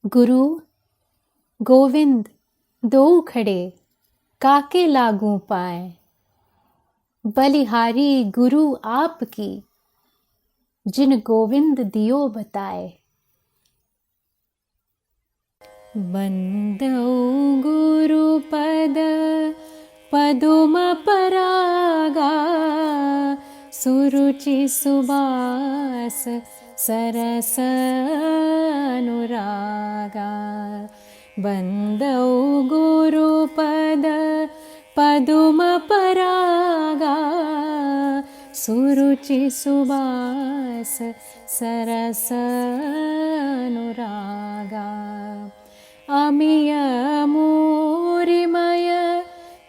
गुरु गोविंद दो खड़े काके लागू पाए, बलिहारी गुरु आपकी जिन गोविंद दियो बताए। बंदौ गुरु पद पदुम परागा, सुरुचि सुबास सरस अनुरागा। बंदौ गुरु पद पदुम परागा, सुरुचि सुबास सरस अनुरागा। अमिय मूरिमय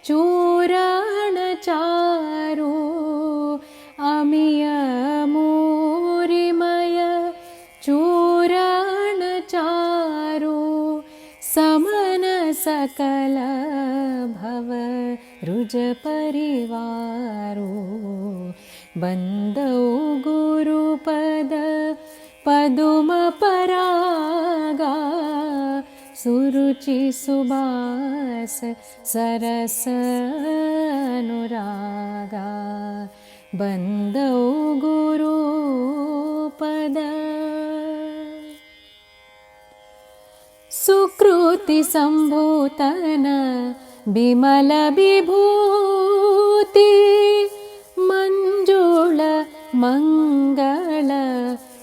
चूरण चारु, अमिय मूरिमय चूरण चारु। समन सकल भव रुज परिवारो, बंदौ गुरु पद पदुम परागा, सुरुचि सुबास सरस अनुरागा। बंदौ गुरु पद सुकृति संभूतन बिमल विभूति, मंजुळ मंगल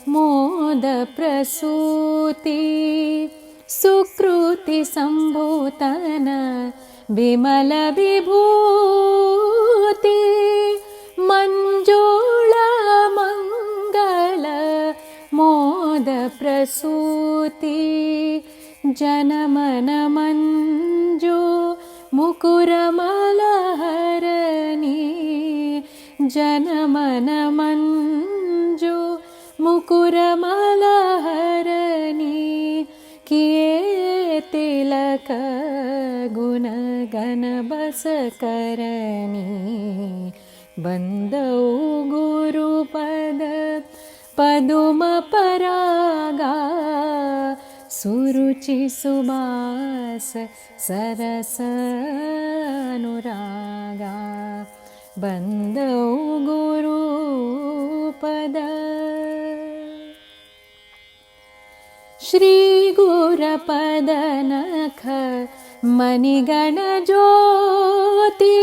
मोद प्रसूति। सुकृति संभूतन बिमल विभूति, मंजुळ मंगल मोद प्रसूति। जनमन मंजु मुकुर मलहरणी, जनमन मंजु मुकुर मलहरणी। किए तिलक गुण गण बस करनी, बंदौ गुरु पद पदुम परागा, सुरुचि सुबास सरस अनुरागा। बंदौ गुरु पद श्री गुरपद नख मणिगण ज्योति,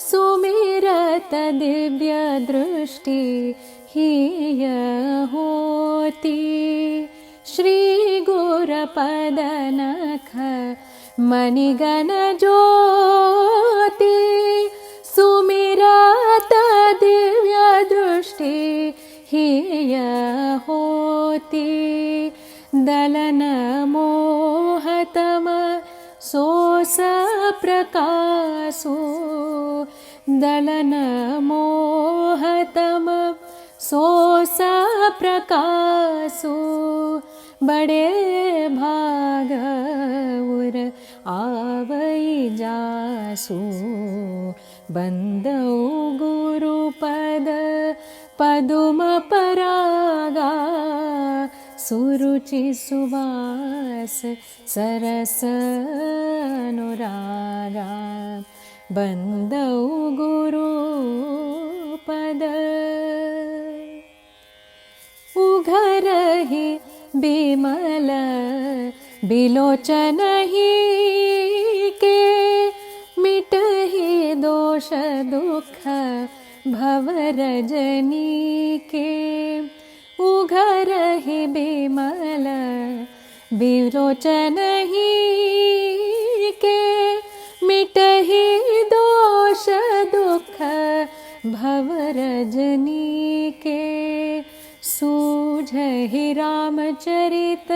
सुमिरत दिव्य दृष्टि हिय होती। श्री गुरपद नख मणिगण ज्योति, सुमिरत दिव्य दृष्टि हिय होती। दलन मोहतम सोस प्रकाशो, दलन मोहतम सोस प्रकाशो। बड़े भाग उर आवई जासु, बंदौ गुरु पद पदुम परागा, सुरुचि सुबास सरस अनुरागा। बंदौ गुरु पद उघरहि बिमल बिलोचन ही के, मिटहि दोष दुख भव रजनी के। उघरहि बिमल बिलोचन ही के, मिटहि दोष दुख भव रजनी के। सूझहि रामचरित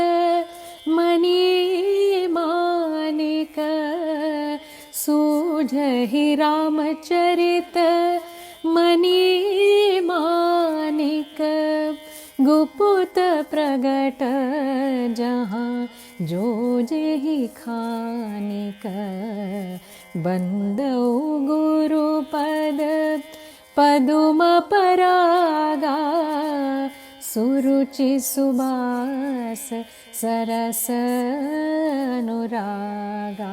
मणि मानिक, सूझहि रामचरित मणि मानिक। गुप्त प्रगट जहाँ जो जेहि खानिक, बंदौ गुरु पद पदुम परागा, सुरुचि सुबास सरस अनुरागा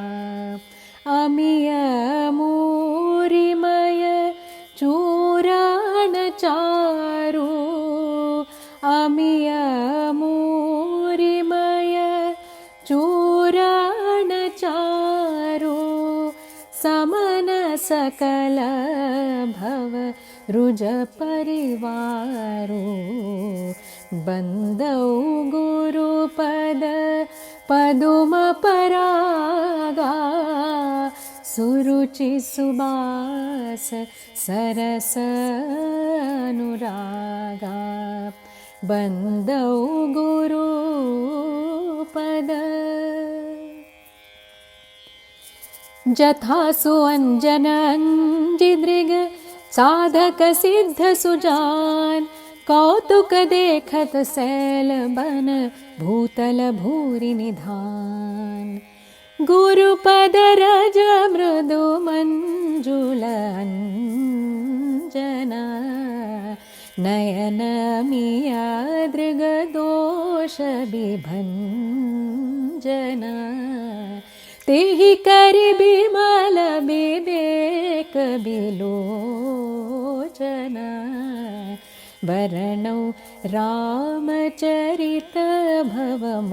अमिय मूरिमय चूरण चारु अमिय मूरिमय चूरण चारु समन सकल भव रुज परिवारो बंदौ गुरुपद पदुम परागा सुरुचि सुबास सरस अनुरागा बंदौ गुरुपद जथासु अंजनंजिदृग साधक सिद्ध सुजान कौतुक देखत सैल बन भूतल भूरि निधान गुरुपद रज मृदु मंजुल अंजना नयन मिया दृग दोष विभंजना तेहि करि बिमल विवेक बिलोचना वरणौ रामचरित भवमोचना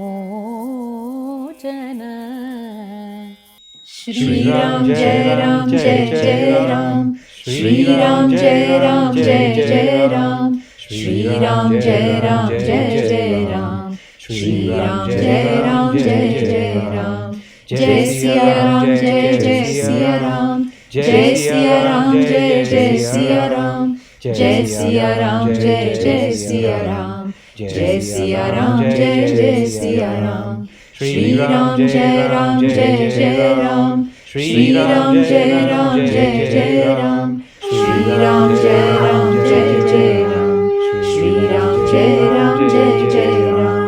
श्री राम जय राम जय जय राम श्री राम जय राम जय जय राम श्री राम जय राम जय जय राम श्री राम जय राम जय जय राम जय सिया राम जय जय सिया राम जय सिया राम जय जय सिया राम जय सिया राम जय जय सिया राम जय सिया राम जय जय सिया राम श्री राम जय राम जय जय राम श्री राम जय राम जय जय राम श्री राम जय राम जय जय राम श्री राम जय राम जय जय Ram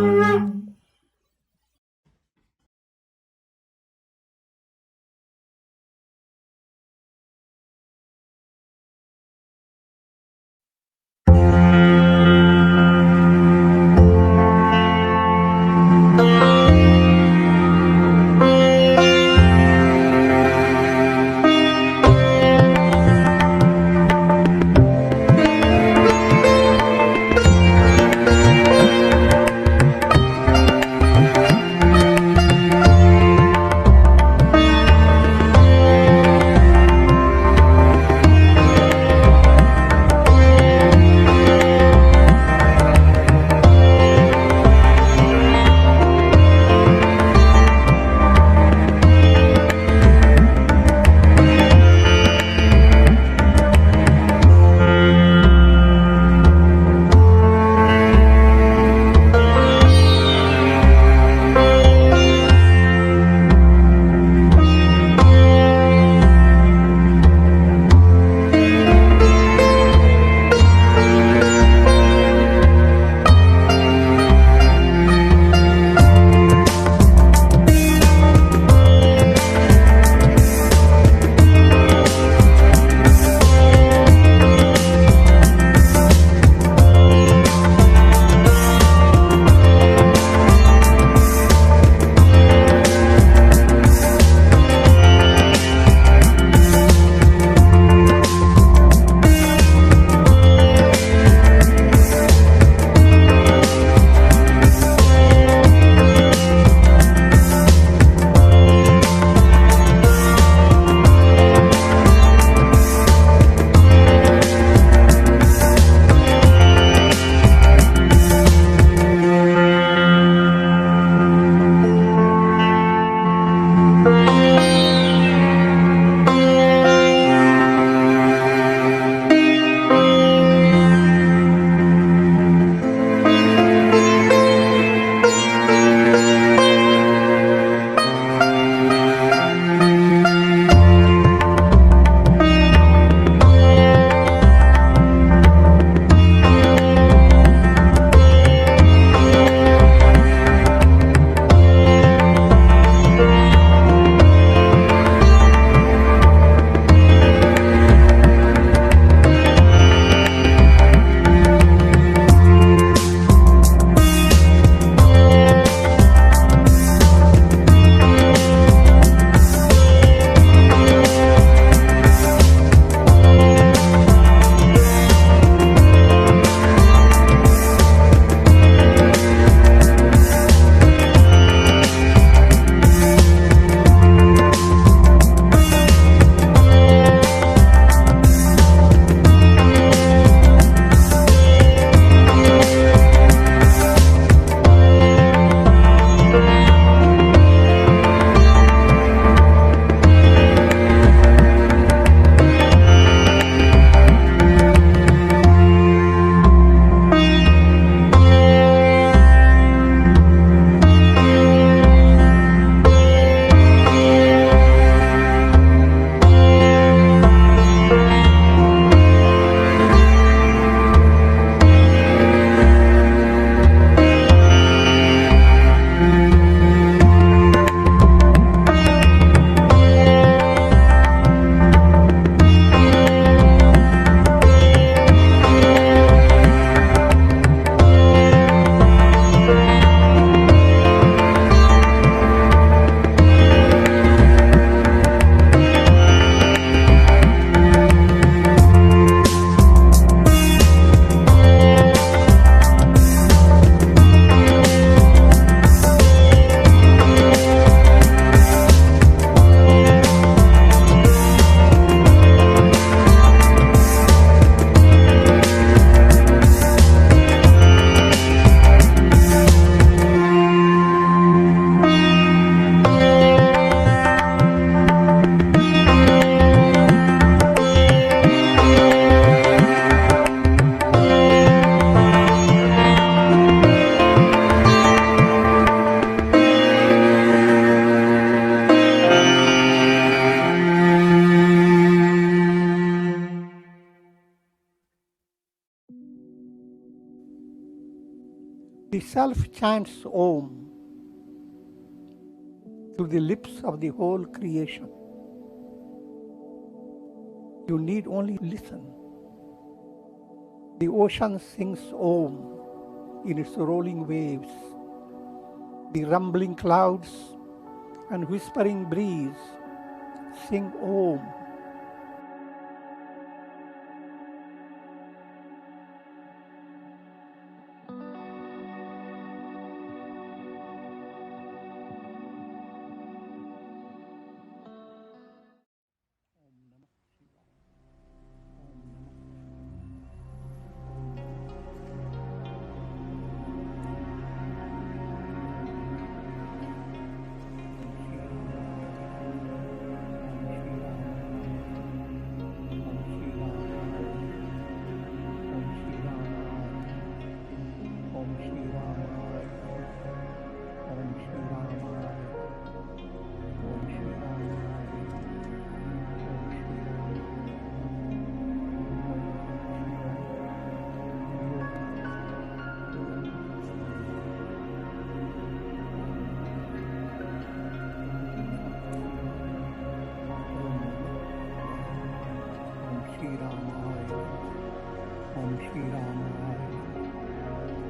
The self chants Om through the lips of the whole creation. You need only listen. The ocean sings Om in its rolling waves. The rumbling clouds and whispering breeze sing Om.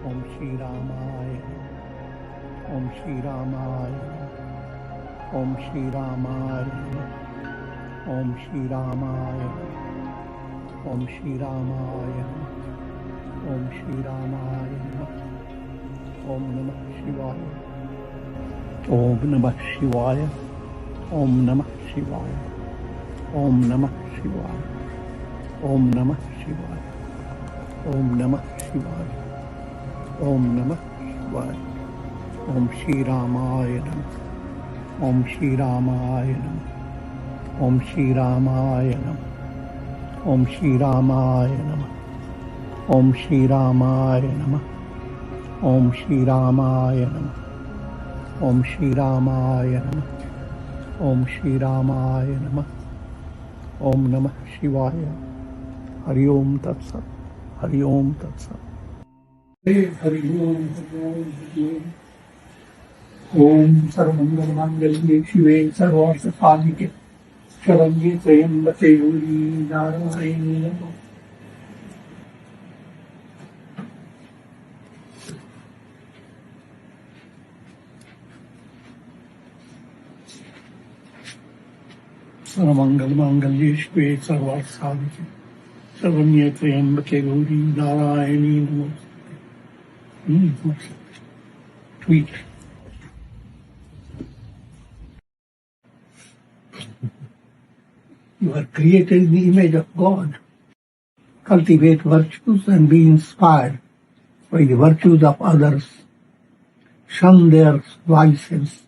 Om Shri Ramaya, Om Shri Ramaya, Om Shri Ramaya, Om Shri Ramaya, Om Shri Ramaya, Om Shri Ramaya, Om Namah Shivaya, Om Namah Shivaya, Om Namah Shivaya, Om Namah Shivaya, Om Namah Shivaya, Om Namah Shivaya, Om Namah Shivaya, Om Shri Ramaya Namah, Om Shri Ramaya Namah, Om Shri Ramaya Namah, Om Shri Ramaya Namah, Om Shri Ramaya Namah, Om Shri Ramaya Namah, Om Shri Ramaya Namah, Om Shri Ramaya Namah, Om Namah Shivaya, Hari Om Tat Sat, Hari Om Tat Sat. Hari Om, Hari Om, Hari Om. Om Sarvamangal Mangalye Shive Sarvartha Sadhike Sharanye Trayambake Gauri Narayani Namo. Sarvamangal Mangalye Shive Sarvartha Sadhike Sharanye Trayambake Gauri Narayani Namo. Tweet. You are created in the image of God. Cultivate virtues and be inspired by the virtues of others. Shun their vices.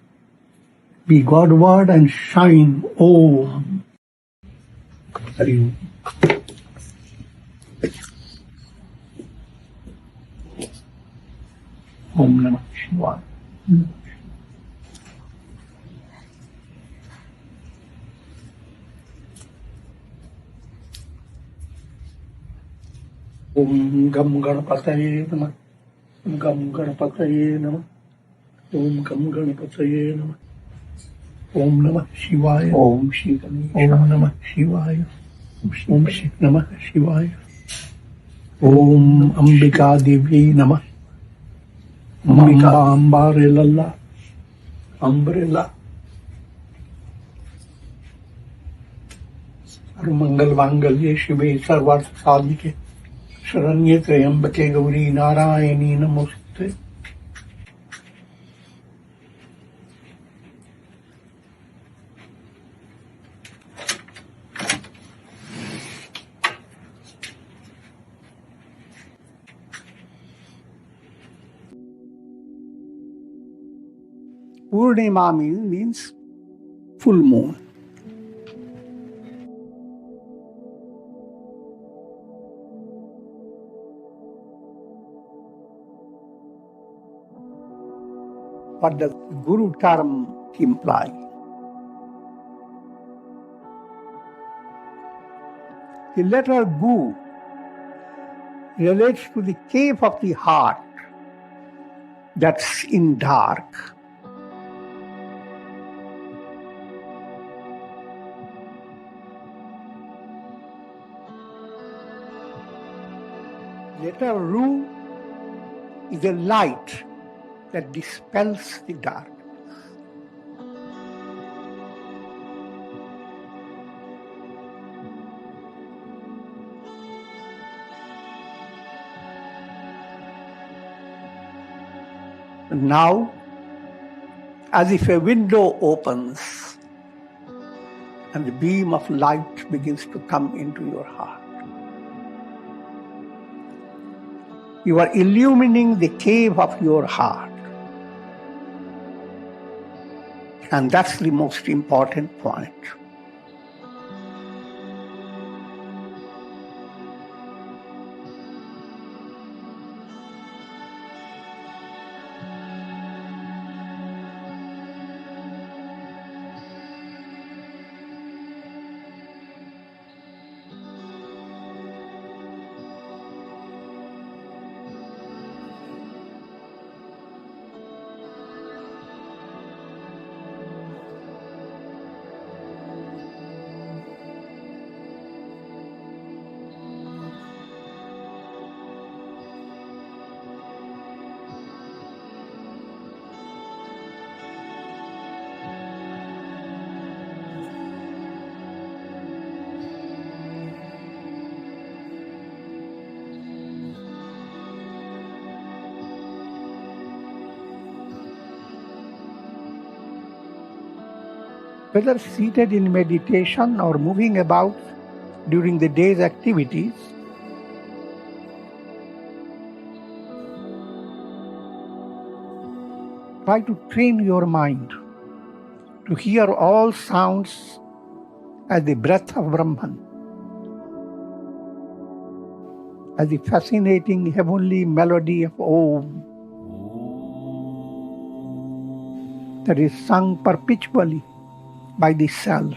Be Godward and shine. Om. Hari Om Namah Shivaya. Om Gam Ganapataye Namah, Om Gam Ganapataye Namah, Om Gam Ganapataye Namah, Om Namah Shivaya, Om Shri Om Namah Shivaya, Om Shri Namah Shivaya, Om Ambika Devi Namah, Ambika Ambarella, Umbrella. Mangal Mangalye Shive Sarvartha Sadhike Sharanye Trayambake Gauri Narayani Namaste. Purnima means full moon. What does Guru term imply? The letter Gu relates to the cave of the heart, that's in dark. Letter Ru is a light that dispels the dark. Now, as if a window opens and the beam of light begins to come into your heart, you are illumining the cave of your heart. And that's the most important point. Whether seated in meditation or moving about during the day's activities, try to train your mind to hear all sounds as the breath of Brahman, as the fascinating heavenly melody of Om that is sung perpetually by the self.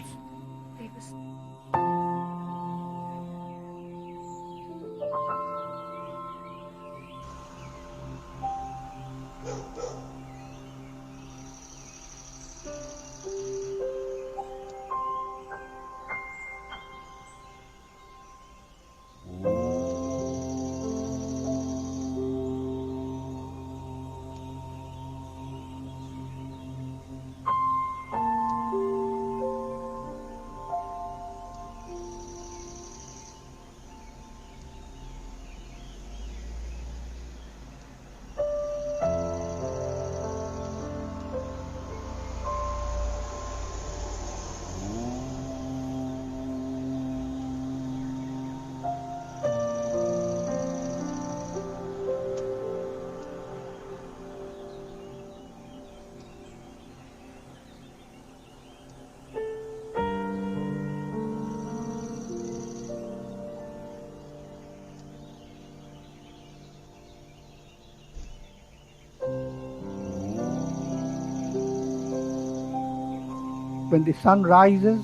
When the sun rises,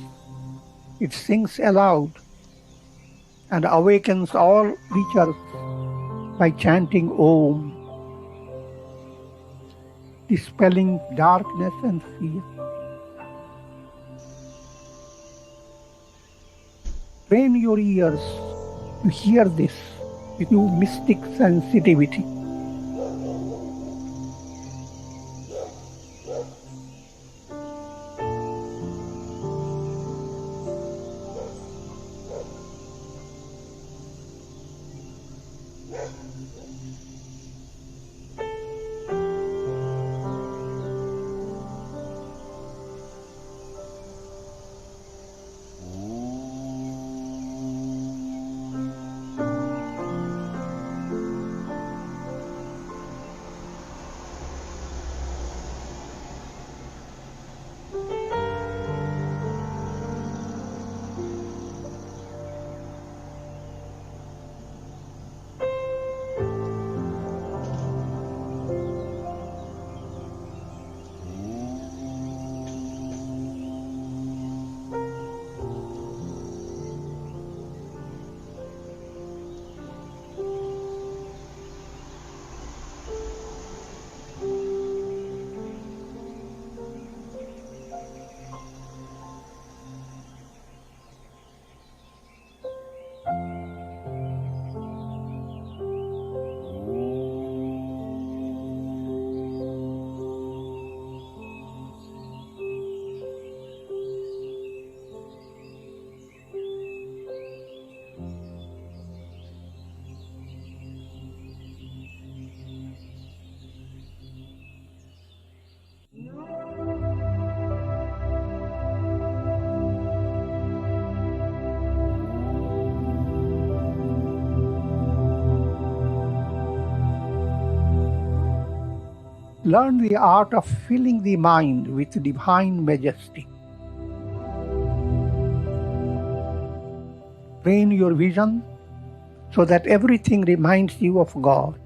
it sings aloud and awakens all creatures by chanting Om, dispelling darkness and fear. Train your ears to hear this with your mystic sensitivity. Learn the art of filling the mind with divine majesty. Train your vision so that everything reminds you of God.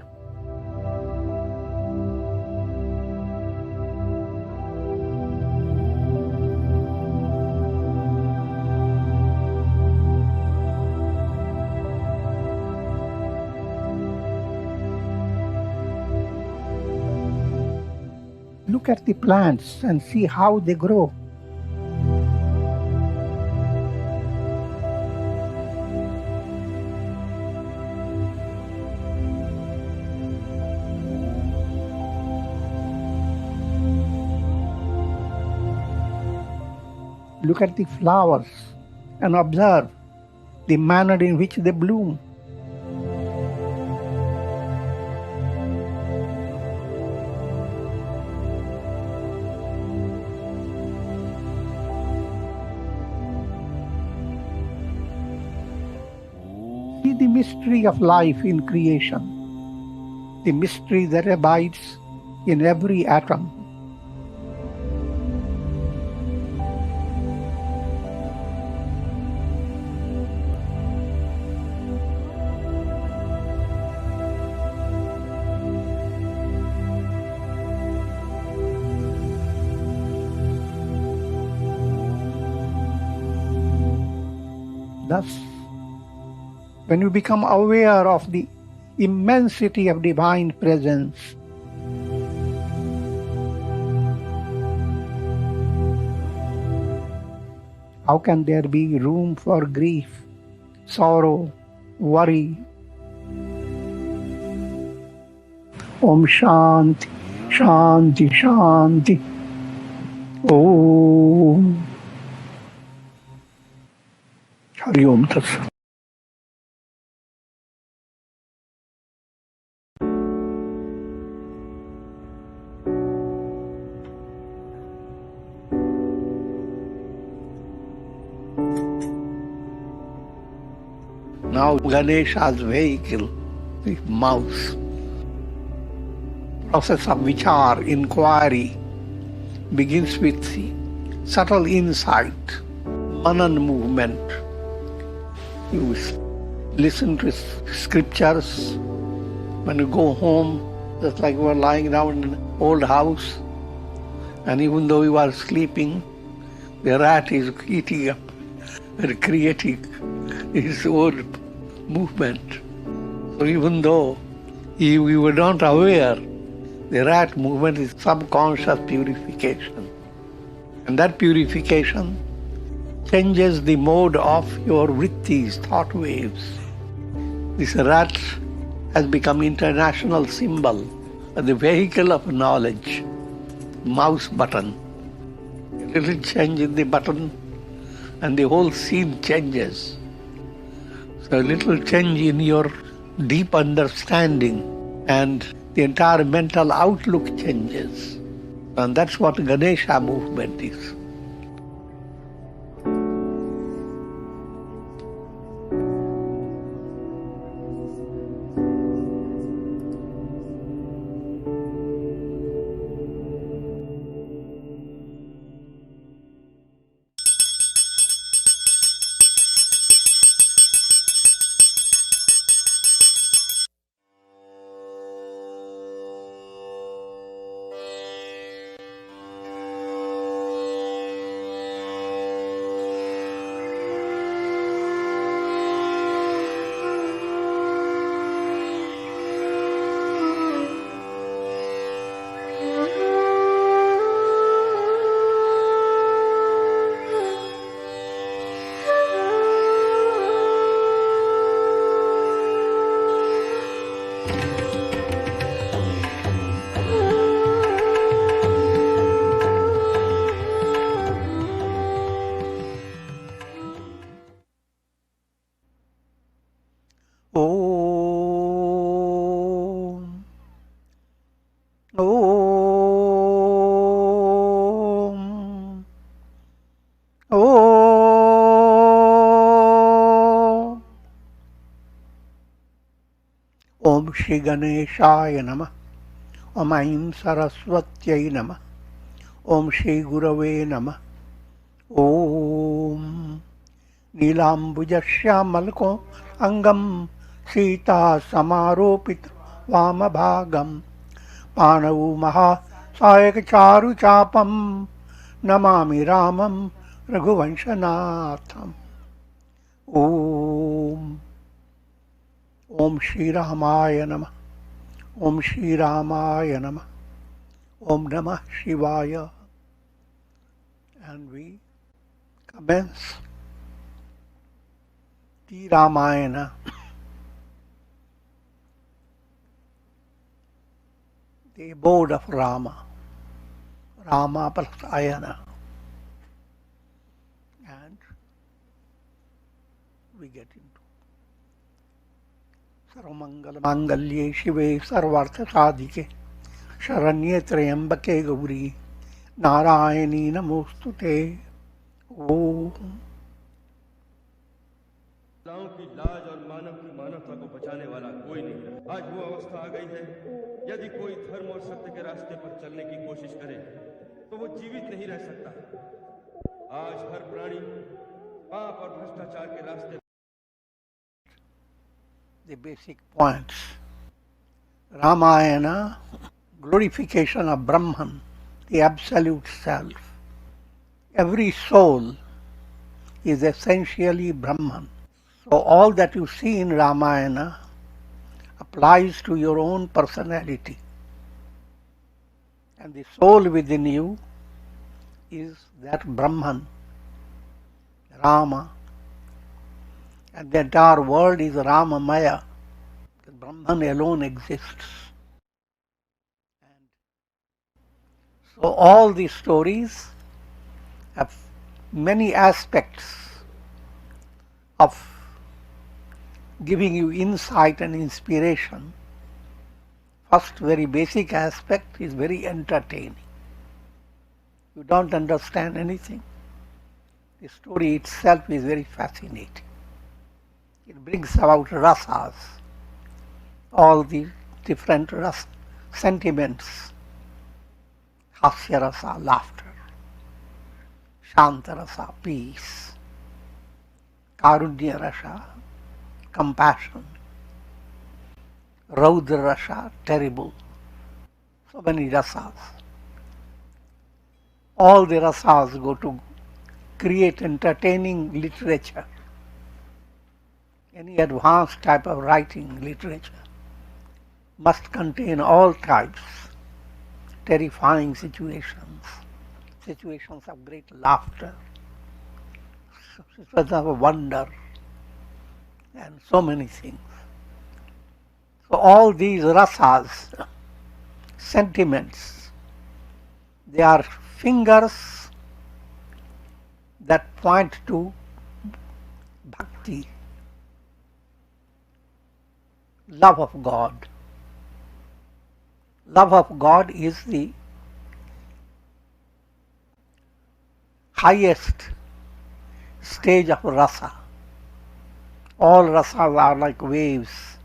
Look at the plants and see how they grow. Look at the flowers and observe the manner in which they bloom. See the mystery of life in creation, the mystery that abides in every atom. Thus, when you become aware of the immensity of divine presence, how can there be room for grief, sorrow, worry? Om Shanti, Shanti, Shanti. Om. Hari Om Tat Sat. Now Ganesha's vehicle, the mouse, process of vichar, inquiry, begins with the subtle insight, manan movement. You listen to scriptures. When you go home, just like you were lying down in an old house, and even though you are sleeping, the rat is eating up and creating his own movement. So even though you were not aware, the rat movement is subconscious purification. And that purification changes the mode of your vrittis, thought waves. This rat has become international symbol, the vehicle of knowledge, mouse button. A little change in the button and the whole scene changes. So a little change in your deep understanding and the entire mental outlook changes. And that's what Ganesha movement is. Om Shri Ganeshaya Namah. Om Aim Saraswatyai Namah. Om Shri Gurave Namah. Om Neelambujashyamalko Angam Sita Samaropit Vamabhagam Panavu Maha Sayaka Charu Chapam Namami Ramam Raghuvanshanatham. Om Om Shri Ramaya Namah. Om Shri Ramaya Namah. Om Namah Shivaya. And we commence the Ramayana, the abode of Rama, Rama plus Ayana. And we get into Sarvamangala Mangalye Shive Sarvartha Sadhike Sharanye Trayambake Gauri Narayani Namostute. Om की लाज और मानव की मानवता को बचाने वाला कोई नहीं रहा। आज वो अवस्था आ गई है, यदि कोई धर्म और सत्य के रास्ते पर चलने की कोशिश करे तो वो जीवित नहीं रह सकता। आज हर प्राणी पाप और भ्रष्टाचार के रास्ते। The basic points. Ramayana, glorification of Brahman, the absolute self. Every soul is essentially Brahman. So all that you see in Ramayana applies to your own personality. And the soul within you is that Brahman, Rama. And the entire world is Ramamaya. The Brahman alone exists. And so all these stories have many aspects of giving you insight and inspiration. First, very basic aspect is very entertaining. You don't understand anything. The story itself is very fascinating. It brings about rasas, all the different sentiments. Hasya rasa, laughter. Shanta rasa, peace. Karunya rasa, compassion. Raudra rasa, terrible. So many rasas. All the rasas go to create entertaining literature. Any advanced type of writing literature must contain all types, terrifying situations, situations of great laughter, situations of wonder, and so many things. So all these rasas, sentiments, they are fingers that point to bhakti, love of God. Love of God is the highest stage of rasa. All rasas are like waves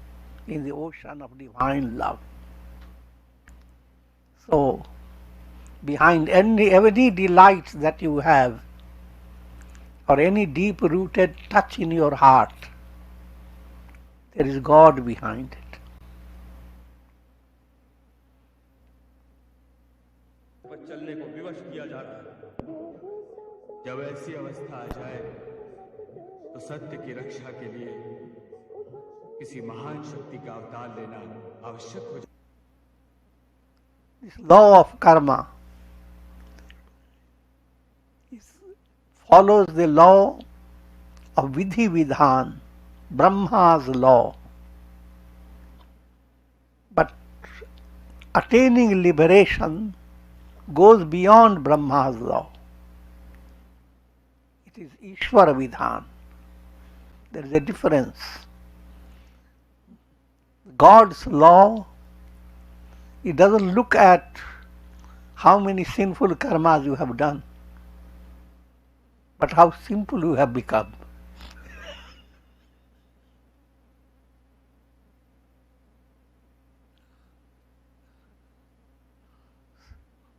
in the ocean of divine love. So, behind any delight that you have, or any deep-rooted touch in your heart, there is God behind it. चलने को विवश किया जा रहा है। जब ऐसी अवस्था आ जाए तो सत्य की रक्षा के लिए किसी महान शक्ति का अवतार लेना आवश्यक हो जाए। This law of karma follows the law of vidhi vidhan, Brahma's law. But attaining liberation goes beyond Brahma's law. It is Ishvara vidhan. There is a difference. God's law, it doesn't look at how many sinful karmas you have done, but how simple you have become.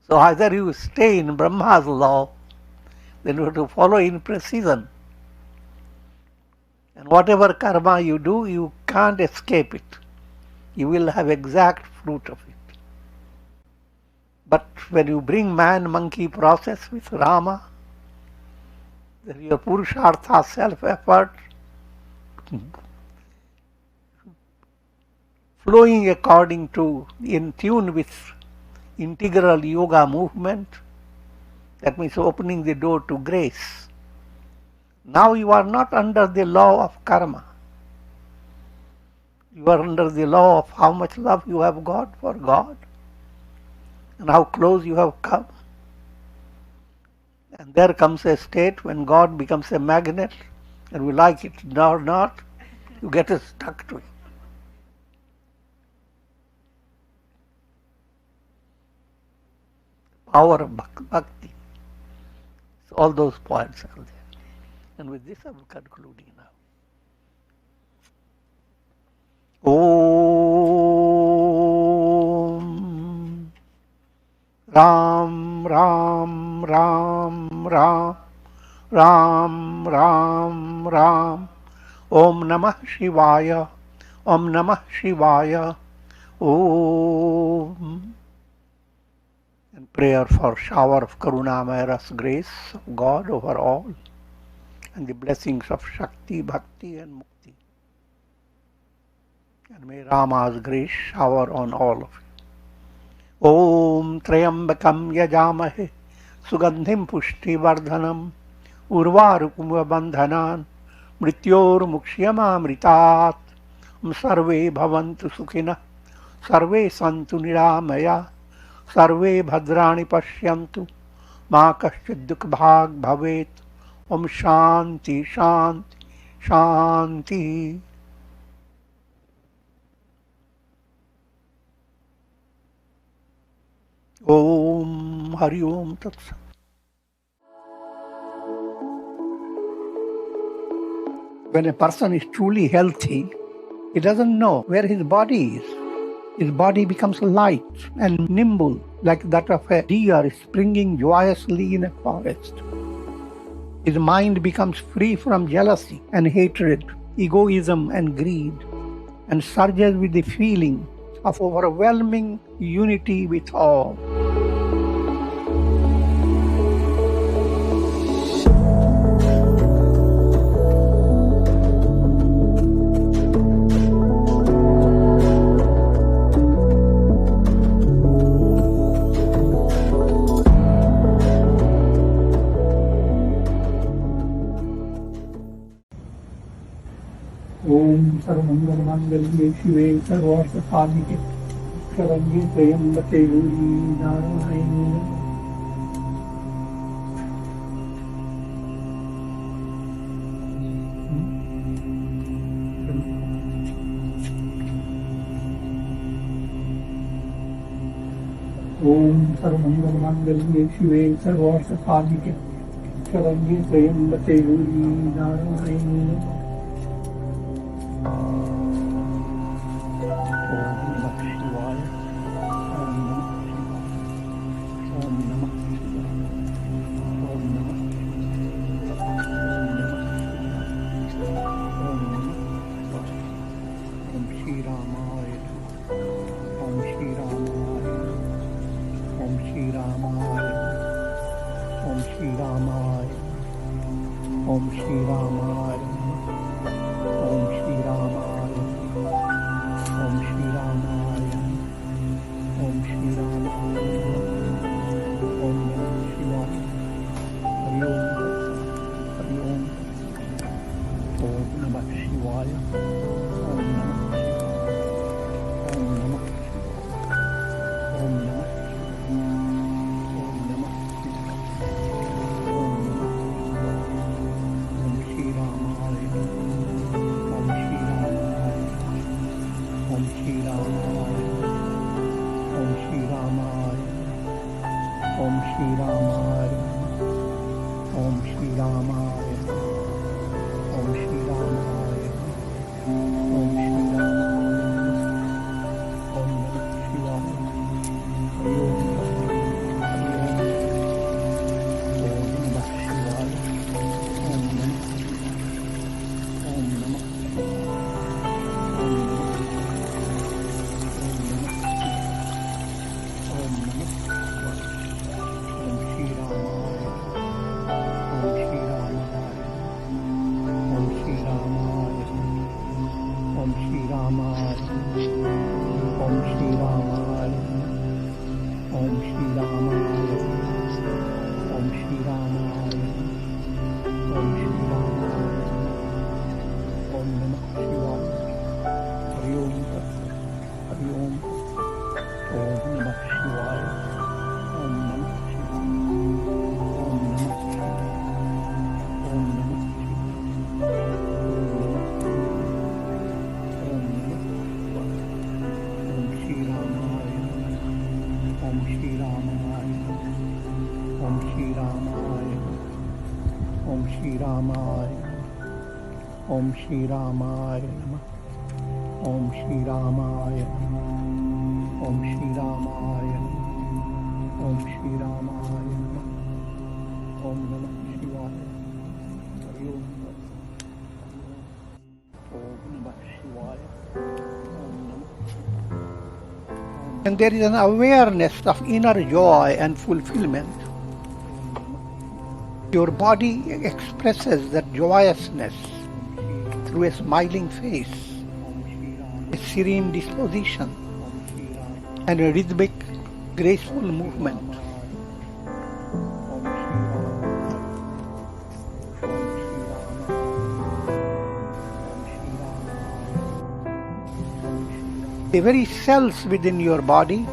So either you stay in Brahma's law, then you have to follow in precision. And whatever karma you do, you can't escape it. You will have exact fruit of it. But when you bring man-monkey process with Rama, your Purushartha, self-effort, flowing according to, in tune with integral yoga movement, that means opening the door to grace. Now you are not under the law of karma. You are under the law of how much love you have got for God and how close you have come. And there comes a state when God becomes a magnet, and we like it or not, you get stuck to it. Power of bhakti. So all those points are there. And with this I will conclude now. Om Ram Ram Ram Ram Ram Ram Ram Om Namah Shivaya Om Namah Shivaya Om. And prayer for shower of Karunamaya Ras grace of God over all, and the blessings of Shakti, Bhakti and Mukti. And may Rama's grace shower on all of you. Om Trayambakam Yajamahe Sugandhim Pushti Vardhanam Urvarukum Bandhanan Mrityor Mukshyamamritat Sarve Bhavantu Sukhina Sarve Santu Niramaya Sarve Bhadrani Pashyantu Ma Kaschid Dukh Bhag Bhavet. Om Shanti Shanti Shanti. Om Hari Om Tat Sat. When a person is truly healthy, he doesn't know where his body is. His body becomes light and nimble, like that of a deer springing joyously in a forest. His mind becomes free from jealousy and hatred, egoism and greed, and surges with the feeling of overwhelming unity with all. Om Sarvamangala Mangalye Shive Sarvartha Sadhike Sharanye Trayambake Gauri Narayani. Om Sarvamangala Mangalye Shive Sarvartha Sadhike Sharanye Trayambake Gauri Narayani. Om Shri Ramaya, Om Shri Ramaya, Om Shri Ramaya, Om Shri Ramaya, Om Namah Shivaya, Hari Om, Om Namah Shivaya, Om Namah Shivaya, Om Namah Shivaya, Om Namah Om Shri Ramaya, Om Shri Ramaya, Om Shri Ramaya, Om Shri Ramaya, Om Namah Shivaya, Hari Om, Hari Om, Shri Ramaya Namah. Om Shri Ramaya Namah. Om Shri Ramaya Namah. Om Shri Ramaya Namah. Om Namah Shivaya. Hari Om Tat Sat. Hari Om Tat Sat. Om Namah Shivaya. Om Namah Shivaya. Om Namah Shivaya. Om Namah Om Shri Ramaya. Om Shri Ramaya. Om Shri Ramaya. Om Shri Ramaya Namah. Om Shri Ramaya. Om Shri Ramaya. Om Shri Ramaya Namah. Om Namah Shivaya. Hari Om Tat Sat. Om Namah Shivaya. Om Namah. And there is an awareness of inner joy and fulfillment. Your body expresses that joyousness through a smiling face, a serene disposition, and a rhythmic, graceful movement. The very cells within your body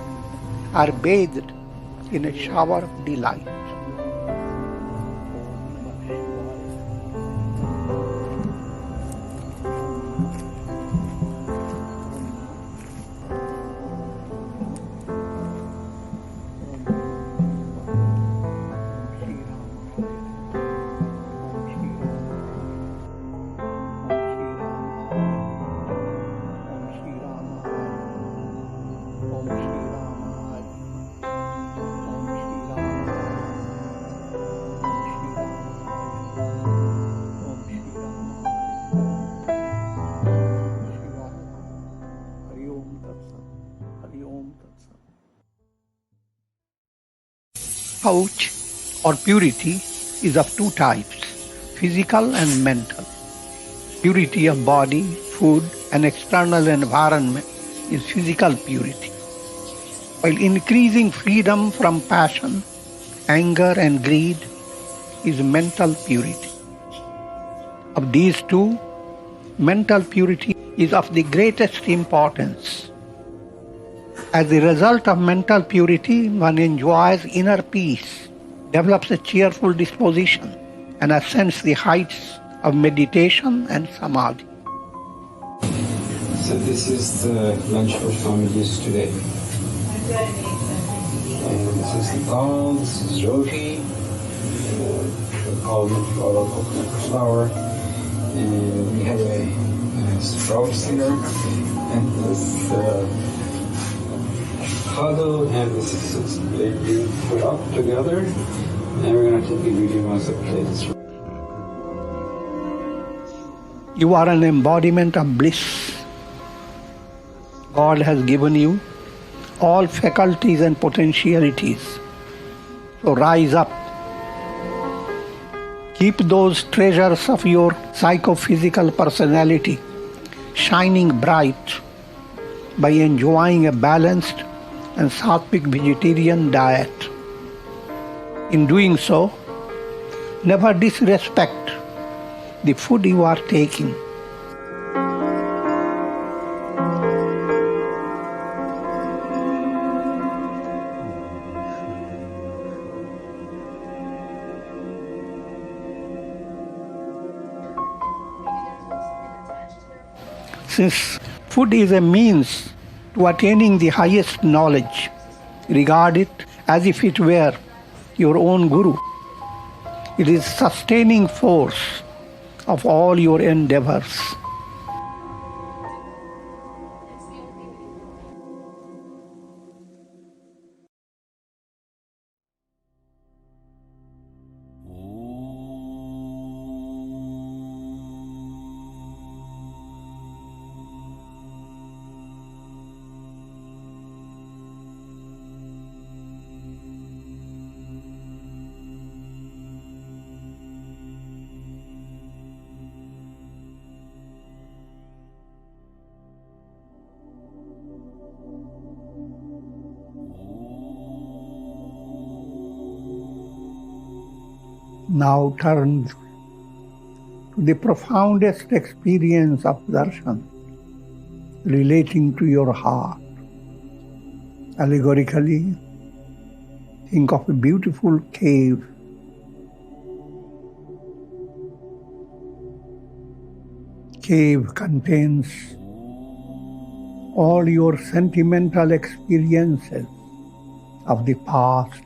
are bathed in a shower of delight. Pouch or purity is of two types, physical and mental. Purity of body, food and external environment is physical purity, while increasing freedom from passion, anger and greed is mental purity. Of these two, mental purity is of the greatest importance. As a result of mental purity, one enjoys inner peace, develops a cheerful disposition, and ascends the heights of meditation and samadhi. So this is the lunch for Swamiji today. And this is the dal, this is roti, almond flour, coconut flour, and we have a sprouts here, and this huddle, and this is being put up together, and we're going to take a video as a plate. You are an embodiment of bliss. God has given you all faculties and potentialities. So rise up. Keep those treasures of your psychophysical personality shining bright by enjoying a balanced and sattvic vegetarian diet. In doing so, never disrespect the food you are taking. Since food is a means to attaining the highest knowledge, regard it as if it were your own guru. It is sustaining force of all your endeavors. Now turn to the profoundest experience of darshan relating to your heart. Allegorically, think of a beautiful cave. Cave contains all your sentimental experiences of the past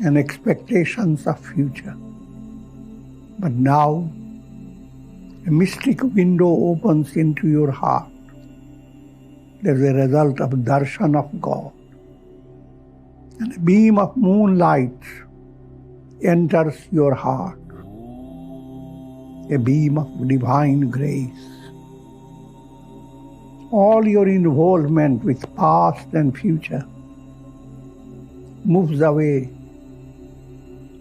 and expectations of future. But now, a mystic window opens into your heart. There is a result of darshan of God. And a beam of moonlight enters your heart, a beam of divine grace. All your involvement with past and future moves away,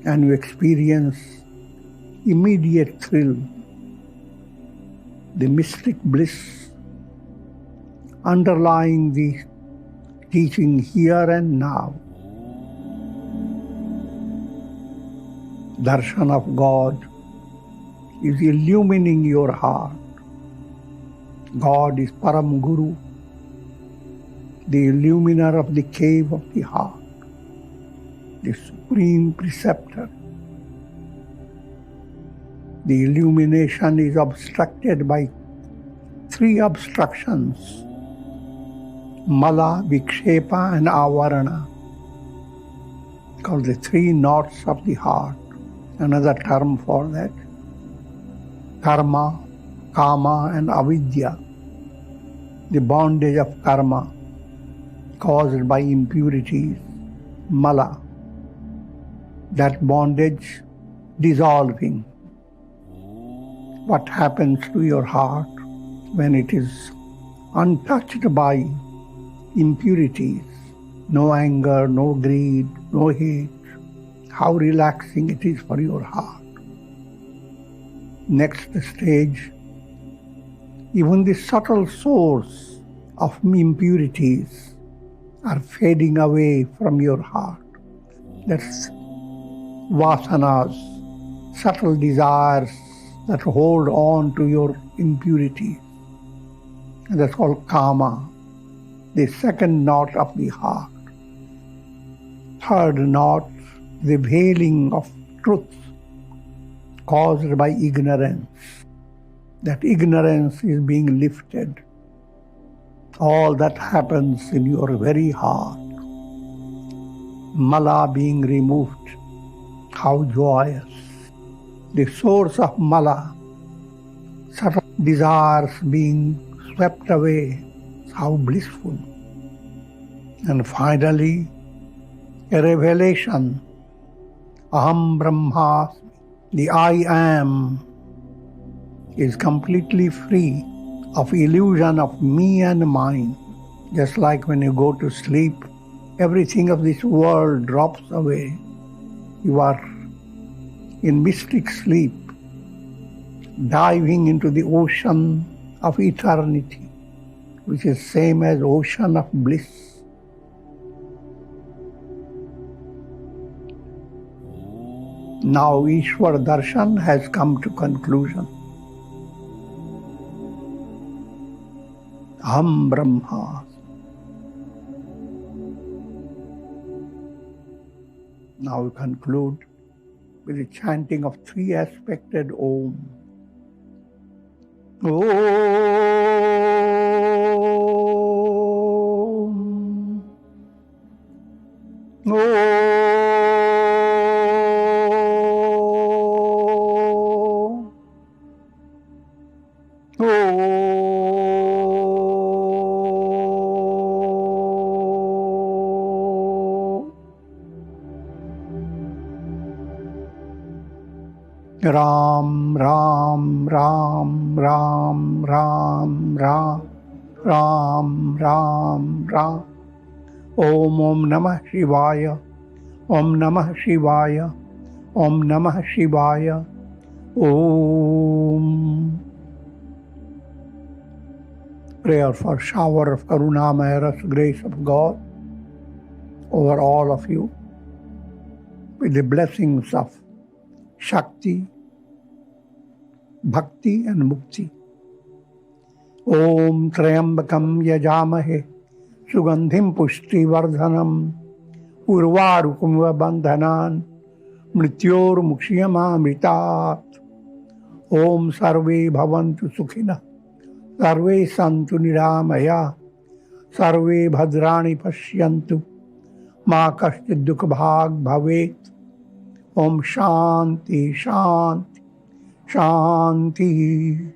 and you experience immediate thrill, the mystic bliss underlying the teaching here and now. Darshan of God is illumining your heart. God is Param Guru, the illuminer of the cave of the heart, the supreme preceptor. The illumination is obstructed by three obstructions: Mala, Vikshepa and Avarana, called the three knots of the heart. Another term for that: karma, kama and avidya, the bondage of karma caused by impurities, mala, that bondage dissolving. What happens to your heart when it is untouched by impurities? No anger, no greed, no hate. How relaxing it is for your heart. Next stage, even the subtle source of impurities are fading away from your heart. That's vasanas, subtle desires that hold on to your impurities. And that's called kama, the second knot of the heart. Third knot, the veiling of truth caused by ignorance. That ignorance is being lifted. All that happens in your very heart. Mala being removed. How joyous. The source of mala, subtle desires being swept away. How blissful. And finally, a revelation. Aham Brahmasmi, the I am, is completely free of illusion of me and mine. Just like when you go to sleep, everything of this world drops away. You are in mystic sleep, diving into the ocean of eternity, which is same as ocean of bliss. Now Ishwar Darshan has come to conclusion. Aham Brahma. Now we conclude with the chanting of three-aspected Om. Om. Om. Ram, Ram, Ram, Ram, Ram, Ram, Ram, Ram, Ram. Om Namah Shivaya, Om Namah Shivaya, Om Namah Shivaya, Om. Prayer for shower of Karunamayas, grace of God over all of you, with the blessings of Shakti, Bhakti and Mukti. Om Trayambakam Yajamahe Sugandhim Pushti Vardhanam Urvarukum Bandhanan Mrityor Mukshiyama Mritat. Om Sarve Bhavantu Sukhina Sarve Santu Niramaya Sarve Bhadrani Pashyantu Ma Kashchid Dukha Bhag Bhavet. Om Shanti Shanti Shanti.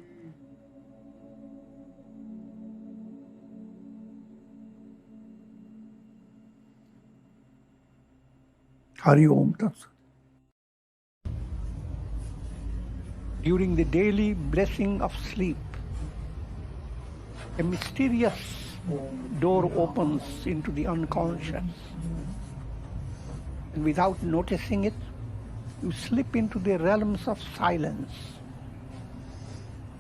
Hari Om Tat Sat. During the daily blessing of sleep, a mysterious door opens into the unconscious. And without noticing it, you slip into the realms of silence.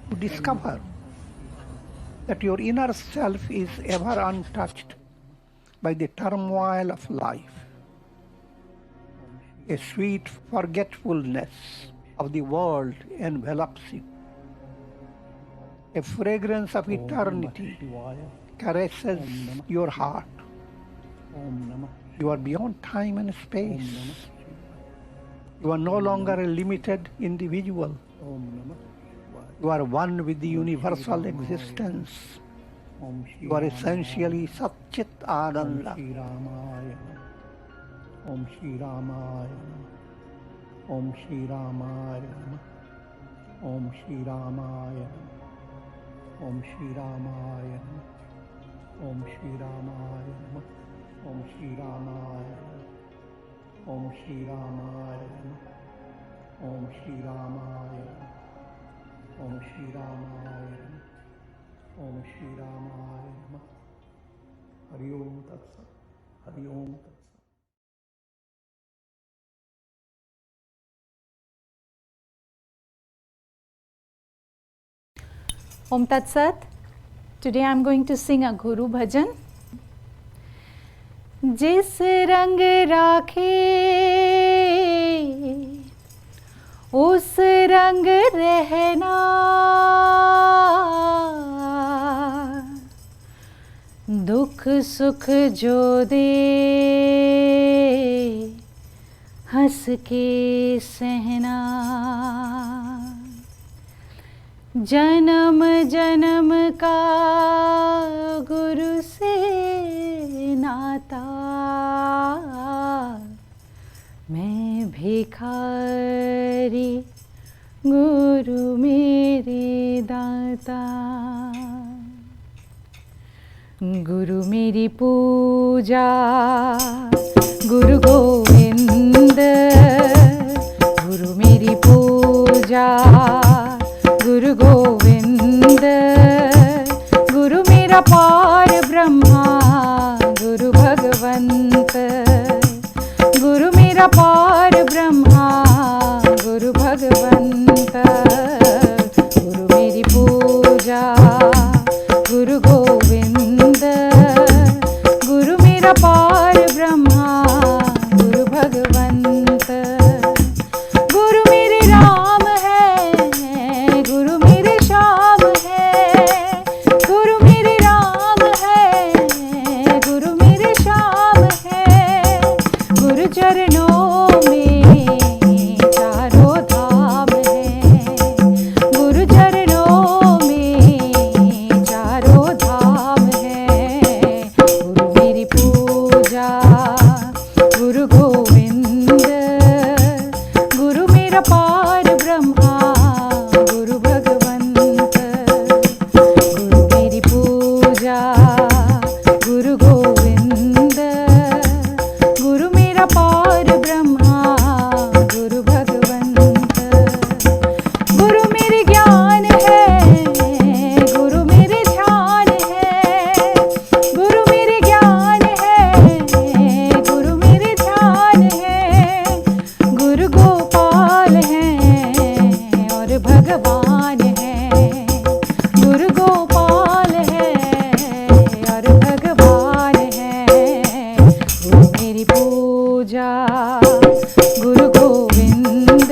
You discover that your inner self is ever untouched by the turmoil of life. A sweet forgetfulness of the world envelops you. A fragrance of eternity caresses your heart. You are beyond time and space. You are no longer a limited individual. You are one with the universal existence. You are essentially Satchit Ananda. Om Shri Ramaya Namah. Om Shri Ramaya Namah. Om Shri Ramaya Namah. Om Shri Ramaya Namah. Om Shri Ramaya Namah. Om Shri Ramaya Namah. Om Shri Ramaya Namah. Om Shri Ramaya Namah. Om Shri Ramaya Namah. Om Shri Ramaya Namah. Hari Om Tat Sat. Hari Om Tat Sat. Om Tat Sat. Today I am going to sing a Guru Bhajan. जिस रंग राखे उस रंग रहना, दुख सुख जो दे हंस के सहना, जन्म जन्म का गुरु से नाता, मैं भिखारी गुरु मेरे दाता। गुरु मेरी पूजा गुरु गोविंद, गुरु मेरी पूजा गुरु गोविंद, गुरु मेरा पार ब्रह्मा गुरु भगवंत, गुरु मेरा पार ब्रह्मा गुरु भगवंत। गुरु मेरी पूजा गुरु गोविंद, गुरु मेरा पार ब्रह्मा गुरु भगवंत। गुरु मेरे राम है, गुरु मेरे श्याम है, गुरु मेरे राम है, गुरु मेरे श्याम है। गुरु चरणों में चारों धाम है, गुरु चरणों में चारों धाम है। गुरु मेरी पूजा गुरु गोविंद, गुरु मेरा पार ब्रह्मा गुरु भगवंत। गुरु मेरी पूजा गुरु गोविंद, गुरु मेरा पार ब्रह्मा गुरु भगवंत। गुरु मेरे ज्ञान है, गुरु मेरे ध्यान है, गुरु मेरे ज्ञान है, गुरु मेरे ध्यान है। गुरु गोपाल है और भगवान है, गुरु गोपाल है और भगवान है। गुरु मेरी पूजा गुरु गोविंद,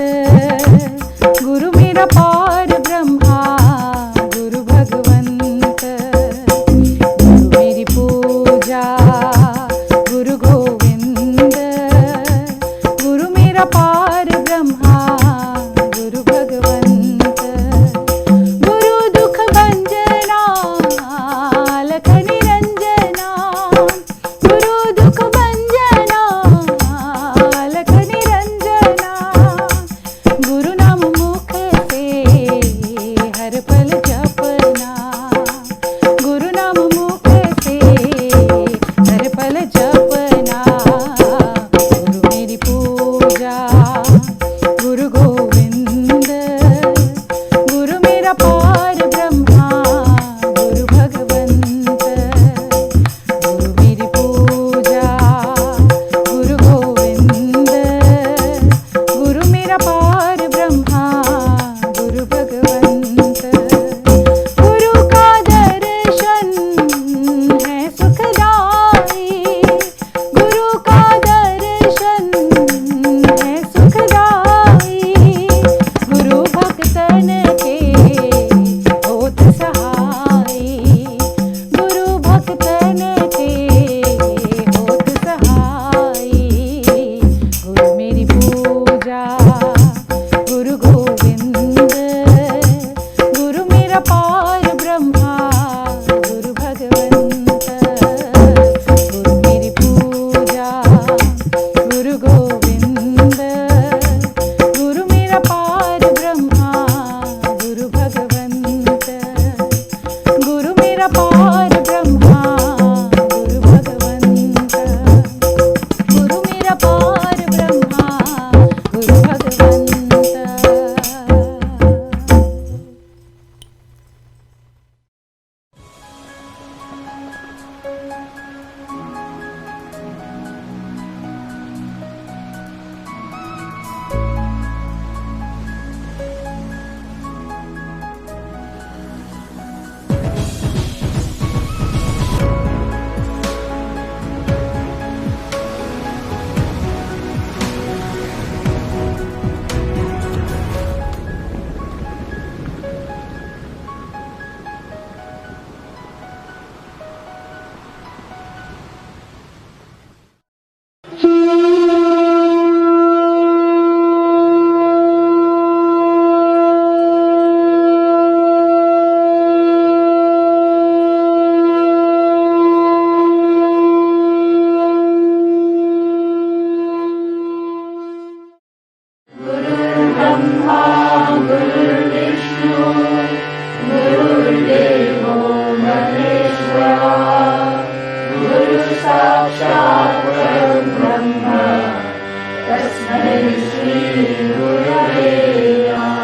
साक्षात् परब्रह्म तस्मै श्रीगुरवे नमः।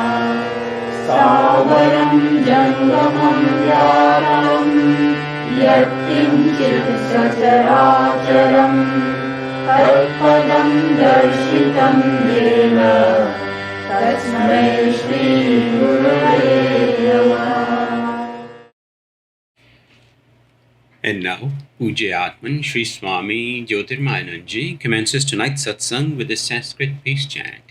स्थावरं जङ्गमं व्यापकं यत्किञ्चित् सचराचरं तत्पदं दर्शितं येन तस्मै श्रीगुरवे नमः। And now, Pujya Atman Sri Swami Jyotirmayananda Ji commences tonight's satsang with the Sanskrit peace chant.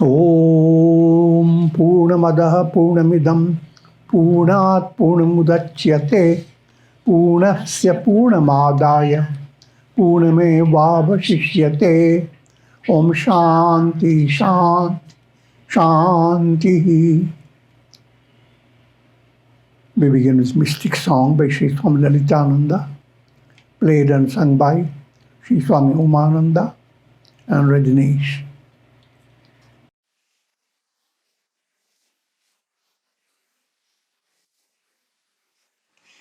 Om Purnamadaha Purnamidam Purnat Purnamudachyate Purnasya Purnamadaya Purnamevavashishyate. Om Shanti Shanti Shanti. We begin with mystic song by Sri Swami Lalitananda, played and sung by Sri Swami Umananda and Rajneesh.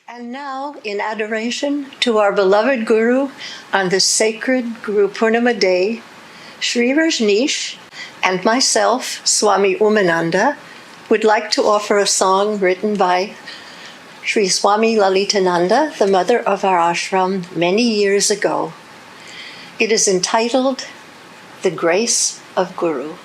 And now, in adoration to our beloved Guru on this sacred Guru Purnima day, Sri Rajneesh and myself, Swami Umananda, would like to offer a song written by Sri Swami Lalitananda, the mother of our ashram, many years ago. It is entitled, The Grace of Guru.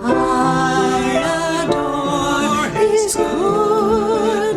I adore His goodness.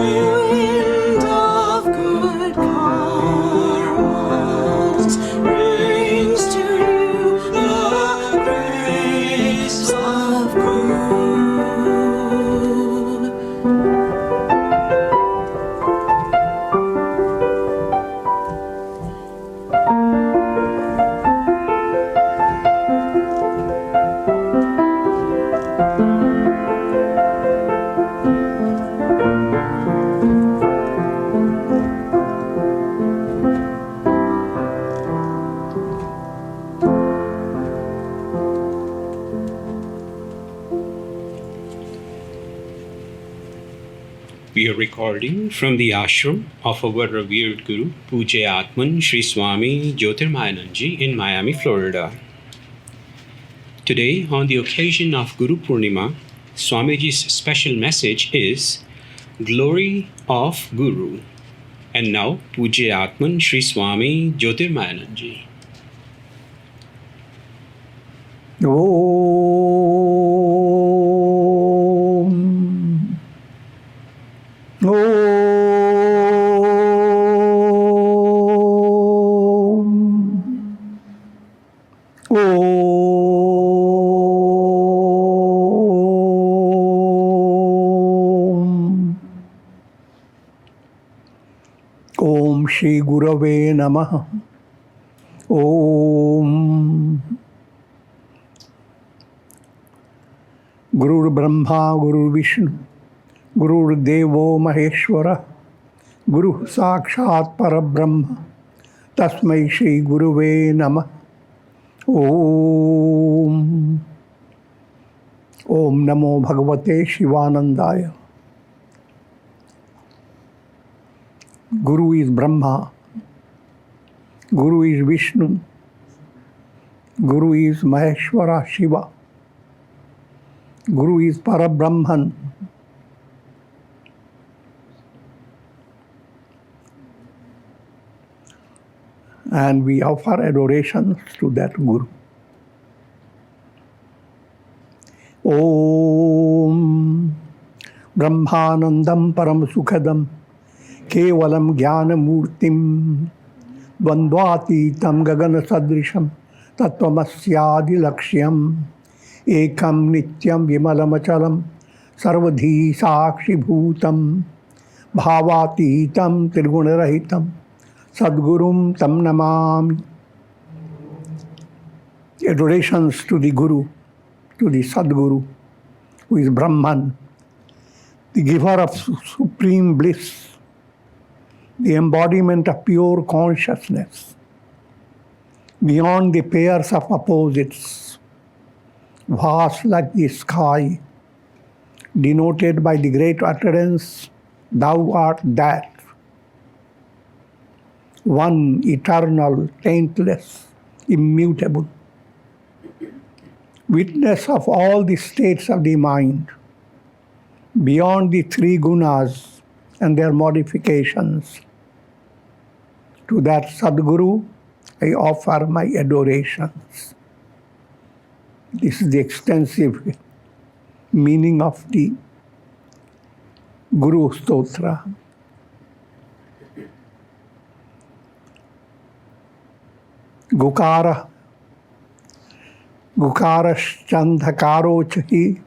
wind of good karmas brings to you the grace of good. We are recording from the ashram of our revered Guru, Pujya Atman Sri Swami Jyotirmayananda in Miami, Florida. Today, on the occasion of Guru Purnima, Swamiji's special message is Glory of Guru. And now, Pujya Atman Sri Swami Jyotirmayananda. Om Shri Gurave Namaha. Om Guru Brahma, Guru Vishnu, Guru Devo Maheshwara, Guru Sakshat Parabrahma, Tasmai Shri Gurave Namaha. Om Om Namo Bhagavate Shivanandaya. Guru is Brahma, Guru is Vishnu, Guru is Maheshwara Shiva, Guru is Parabrahman. And we offer adorations to that Guru. Om Brahmanandam Param Sukhadam Kevalam Jnanamurtim Dvandvatitam Gagana Sadrisham Tattvamasya Laksham Ekam Nityam Vimalamachalam Sarvadhi Sakshi Bhutam Bhavatitam Tirgunarahitam Sadgurum Tam Namami. Adorations to the Guru, to the Sadguru, who is Brahman, the giver of supreme bliss, the embodiment of pure consciousness, beyond the pairs of opposites, vast like the sky, denoted by the great utterance, Thou art that, one eternal, taintless, immutable, witness of all the states of the mind, beyond the three gunas and their modifications. To that Sadguru, I offer my adorations. This is the extensive meaning of the Guru Stotra. Gukara, Gukarashchandhakarochahi,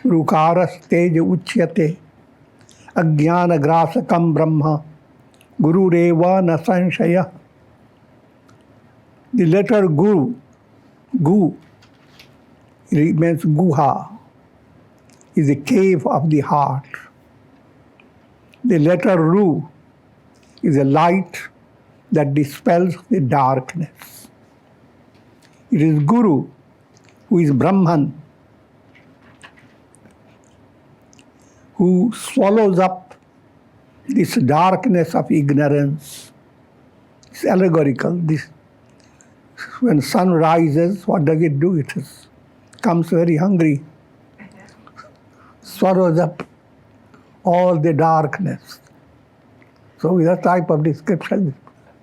Rukarastej uchyate, Ajnana grasakam Brahma, Gurureva na sanshaya. The letter Guru, Gu, it means Guha, is the cave of the heart. The letter Ru is a light that dispels the darkness. It is Guru, who is Brahman, who swallows up this darkness of ignorance. It's allegorical. When sun rises, what does it do? It comes very hungry, swallows up all the darkness. So that type of description is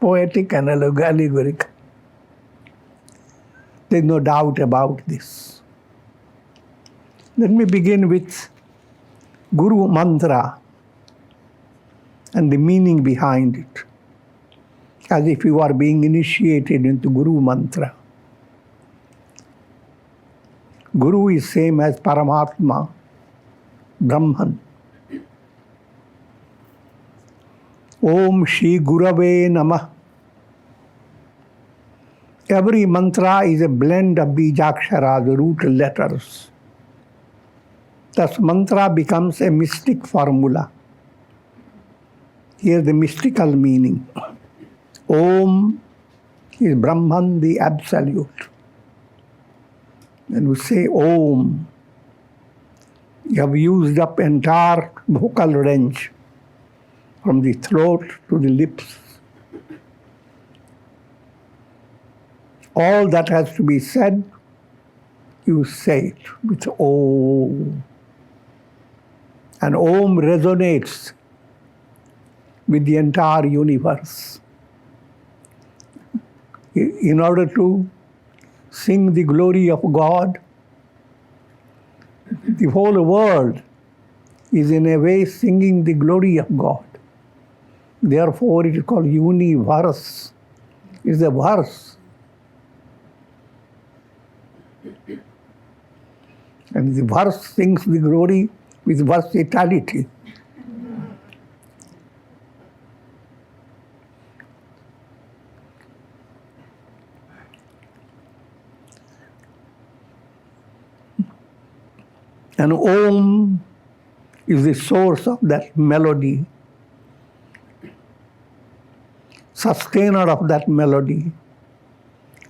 poetic and allegorical. There's no doubt about this. Let me begin with Guru Mantra and the meaning behind it, as if you are being initiated into Guru Mantra. Guru is same as Paramatma, Brahman. Om Shri Gurave Namah. Every mantra is a blend of Bijakshara, the root letters. Thus, mantra becomes a mystic formula. Here's the mystical meaning. Om is Brahman, the Absolute. When we say Om, you have used up entire vocal range from the throat to the lips. All that has to be said, you say it with Om. And Om resonates with the entire universe. In order to sing the glory of God, the whole world is in a way singing the glory of God. Therefore, it is called universe. It's a verse. And the verse sings the glory with versatility. And Om is the source of that melody, sustainer of that melody,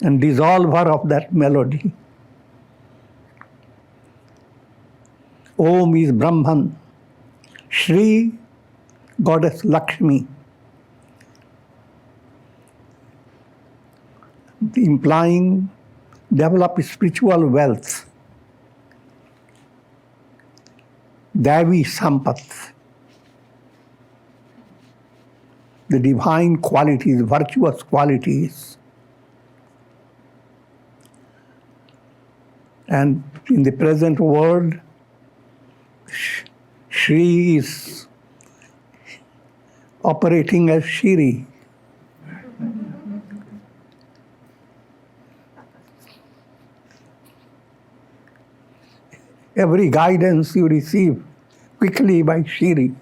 and dissolver of that melody. Om is Brahman. Shri, Goddess Lakshmi, implying develop spiritual wealth. Devi Sampat, the divine qualities, virtuous qualities. And in the present world, Shri is operating as Shri. Every guidance you receive quickly by Shri.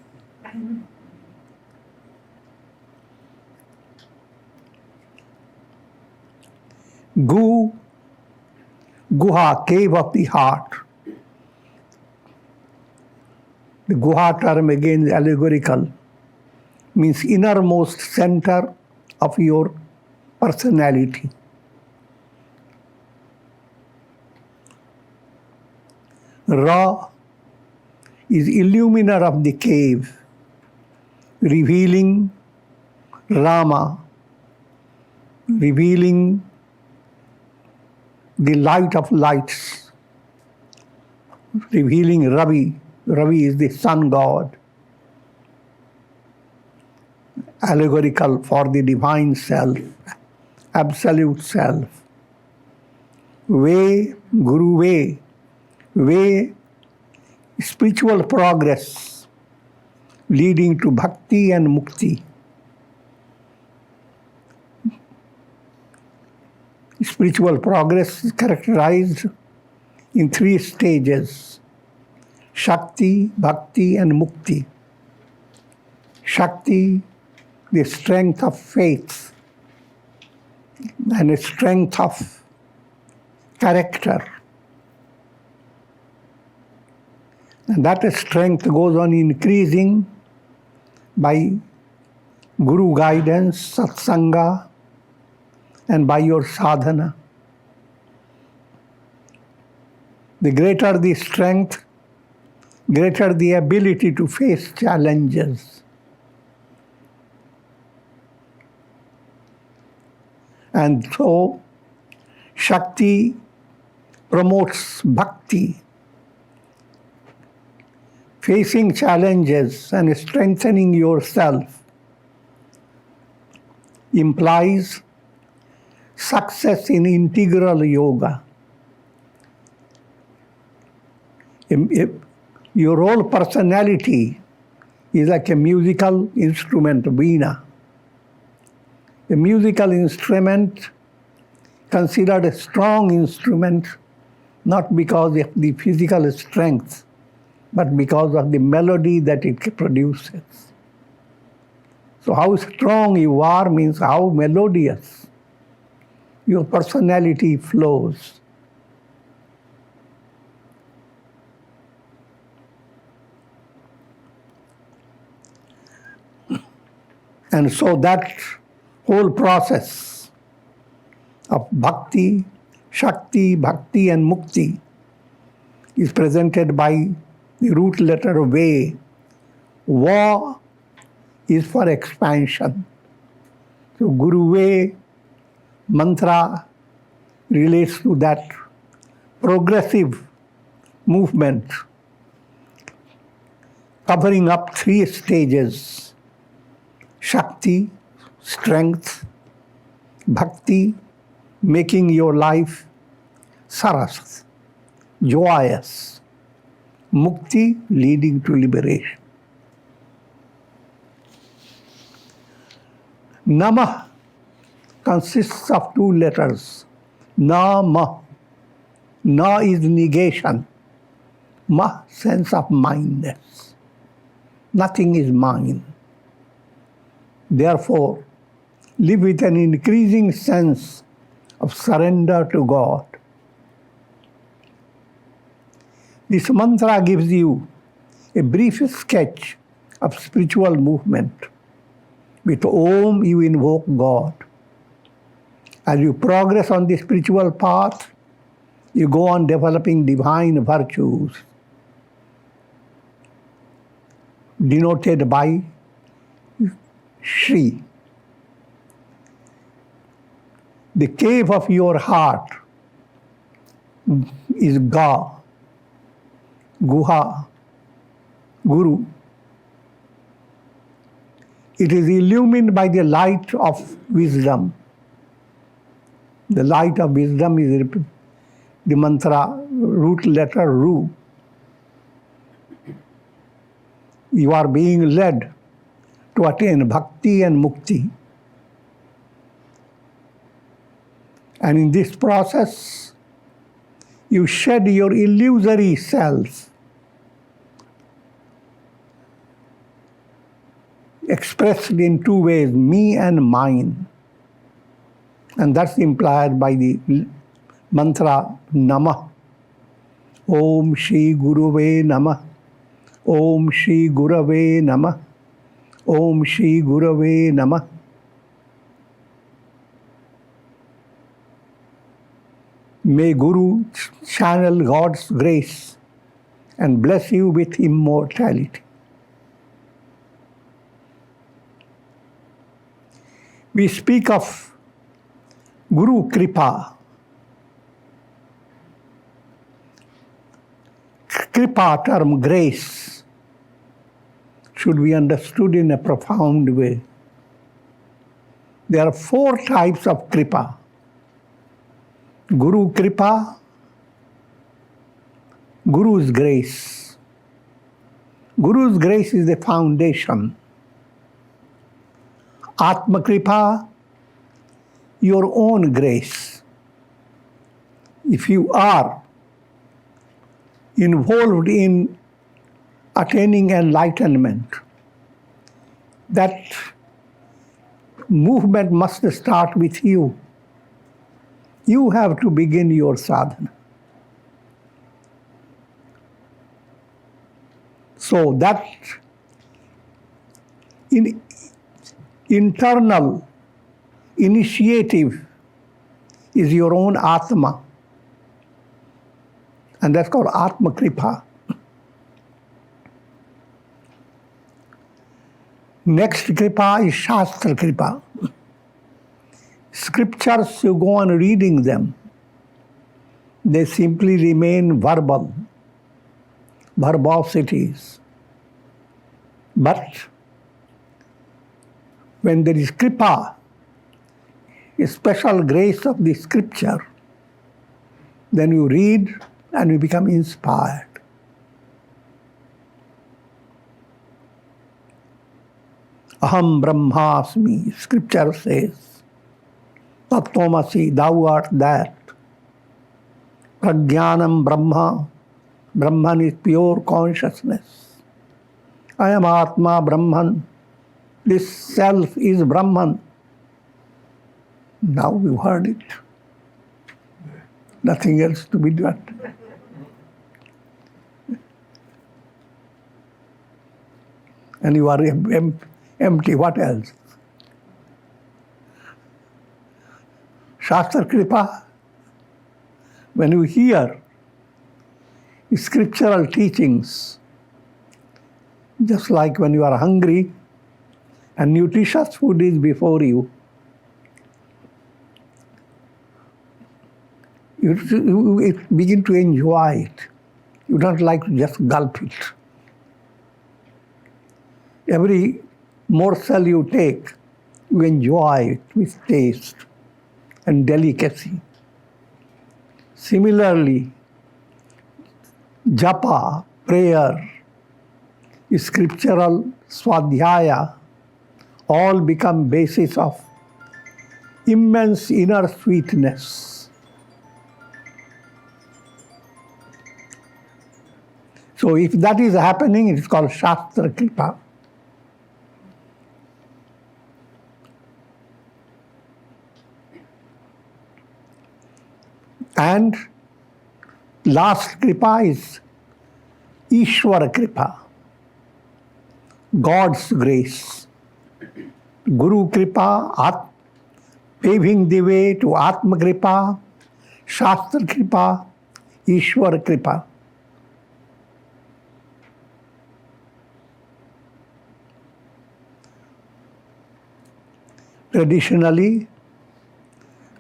Gu, Guha, cave of the heart. The Guha term again is allegorical, means innermost center of your personality. Ra is illuminer of the cave, revealing Rama, revealing the light of lights, revealing Ravi. Ravi is the sun god, allegorical for the divine self, absolute self. Way, Guru way. Way, spiritual progress leading to bhakti and mukti. Spiritual progress is characterized in 3 stages: Shakti, Bhakti, and Mukti. Shakti, the strength of faith and the strength of character. And that strength goes on increasing by Guru guidance, satsanga, and by your sadhana. The greater the strength, greater the ability to face challenges. And so, Shakti promotes bhakti. Facing challenges and strengthening yourself implies success in integral yoga. Your whole personality is like a musical instrument, veena. A musical instrument considered a strong instrument, not because of the physical strength, but because of the melody that it produces. So how strong you are means how melodious your personality flows. And so that whole process of bhakti, shakti, bhakti and mukti is presented by the root letter V. Va is for expansion. So Guru V mantra relates to that progressive movement, covering up 3 stages. Shakti, strength; bhakti, making your life saras, joyous; mukti, leading to liberation. Namah consists of 2 letters. Nama. Na is negation. Ma, sense of mindness. Nothing is mine. Therefore, live with an increasing sense of surrender to God. This mantra gives you a brief sketch of spiritual movement. With Om, you invoke God. As you progress on the spiritual path, you go on developing divine virtues, denoted by Shri. The cave of your heart is Ga, Guha, Guru. It is illumined by the light of wisdom. The light of wisdom is the mantra, root letter Ru. You are being led to attain bhakti and mukti. And in this process, you shed your illusory self, expressed in 2 ways, me and mine. And that's implied by the mantra Namah. Om Shri Gurave Namah. Om Shri Gurave Namah. Om Shri Gurave Namah. May Guru channel God's grace and bless you with immortality. We speak of Guru Kripa. Kripa term, grace, should be understood in a profound way. There are 4 types of Kripa. Guru Kripa, Guru's grace. Guru's grace is the foundation. Atma Kripa, your own grace. If you are involved in attaining enlightenment, that movement must start with you. You have to begin your sadhana. So that internal initiative is your own Atma. And that's called Atma Kripa. Next Kripa is Shastra Kripa. Scriptures, you go on reading them. They simply remain verbal, verbosities. But when there is Kripa, a special grace of the scripture, then you read and you become inspired. Aham Brahmasmi, scripture says, Tattvamasi, thou art that. Prajnanam Brahma, Brahman is pure consciousness. I am Atma Brahman, this self is Brahman. Now you heard it. Nothing else to be done. And you are empty, what else? Shastra Kripa, when you hear scriptural teachings, just like when you are hungry and nutritious food is before you, you begin to enjoy it. You don't like to just gulp it. Every morsel you take, you enjoy it with taste and delicacy. Similarly, japa, prayer, scriptural swadhyaya, all become basis of immense inner sweetness. So if that is happening, it is called Shastra Kripa. And last Kripa is Ishvara Kripa, God's grace. Guru Kripa, paving the way to Atma Kripa, Shastra Kripa, Ishvara Kripa. Traditionally,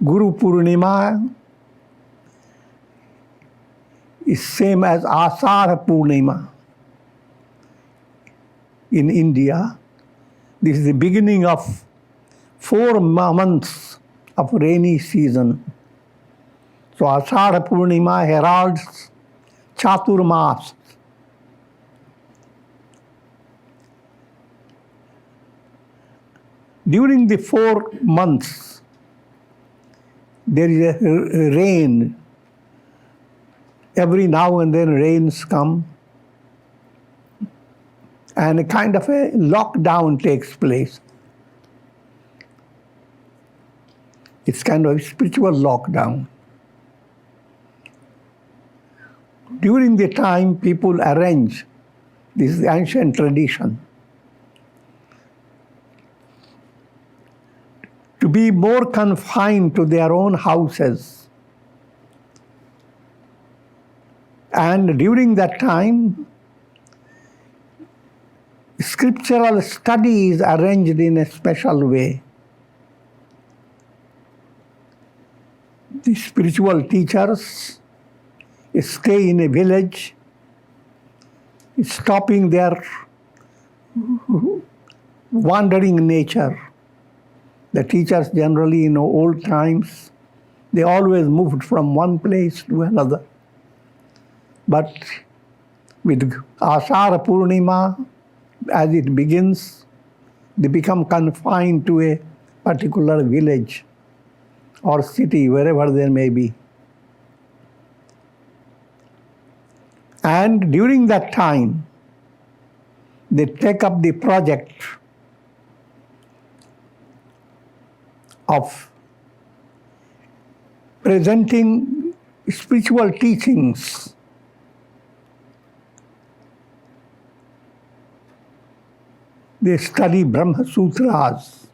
Guru Purnima is same as Ashadha Purnima. In India, this is the beginning of 4 months of rainy season. So Ashadha Purnima heralds Chaturmas. During the 4 months, there is a rain. Every now and then rains come, and a kind of a lockdown takes place. It's kind of a spiritual lockdown. During the time, people arrange, this is the ancient tradition, to be more confined to their own houses. And during that time, scriptural study is arranged in a special way. The spiritual teachers stay in a village, stopping their wandering nature. The teachers generally in old times, they always moved from one place to another. But with Ashadha Purnima, as it begins, they become confined to a particular village or city, wherever there may be. And during that time, they take up the project of presenting spiritual teachings. They study Brahma Sutras,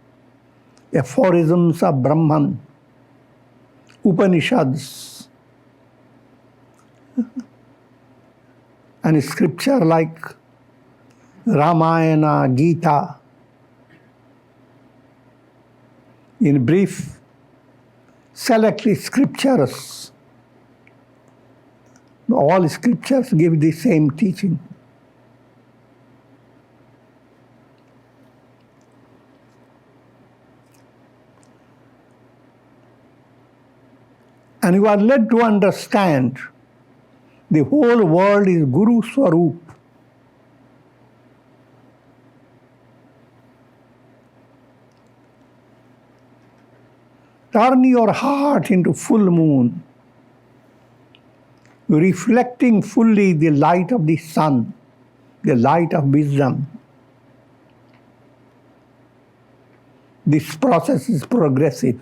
aphorisms of Brahman, Upanishads, and scripture like Ramayana, Gita. In brief, select scriptures. All scriptures give the same teaching. And you are led to understand the whole world is Guru Swarup. Turn your heart into full moon, reflecting fully the light of the sun, the light of wisdom. This process is progressive.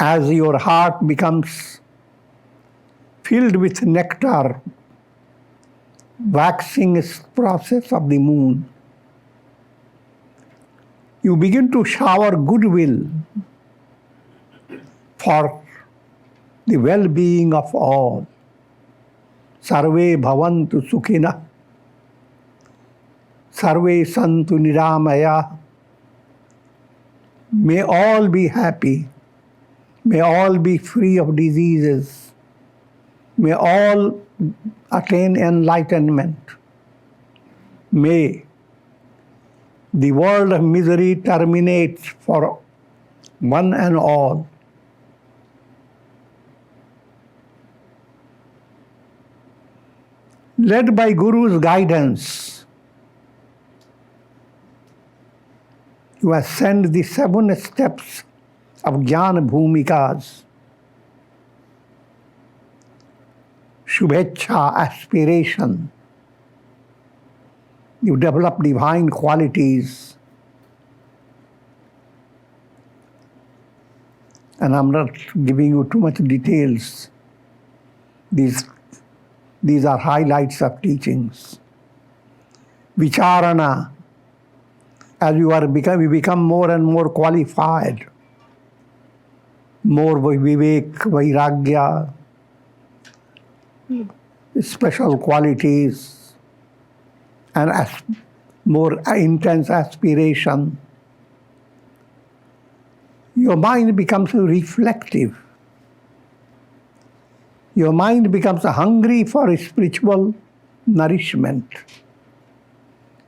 As your heart becomes filled with nectar, waxing process of the moon, you begin to shower goodwill for the well-being of all. Sarve bhavantu sukhina, sarve santu niramaya. May all be happy. May all be free of diseases. May all attain enlightenment. May the world of misery terminate for one and all. Led by Guru's guidance, you ascend the 7 steps of Jnana Bhumikas. Shubhecha, aspiration. You develop divine qualities. And I'm not giving you too much details. These are highlights of teachings. Vicharana, as you become more and more qualified. More vivek, vairagya, special qualities, and more intense aspiration. Your mind becomes reflective. Your mind becomes hungry for spiritual nourishment.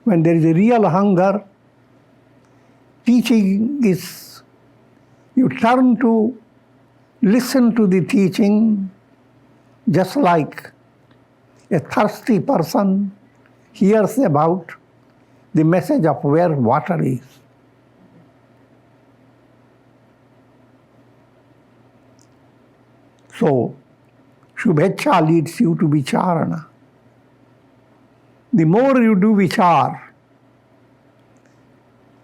When there is a real hunger, teaching is, you turn to listen to the teaching just like a thirsty person hears about the message of where water is. So, Shubhecha leads you to Vicharana. The more you do Vichar,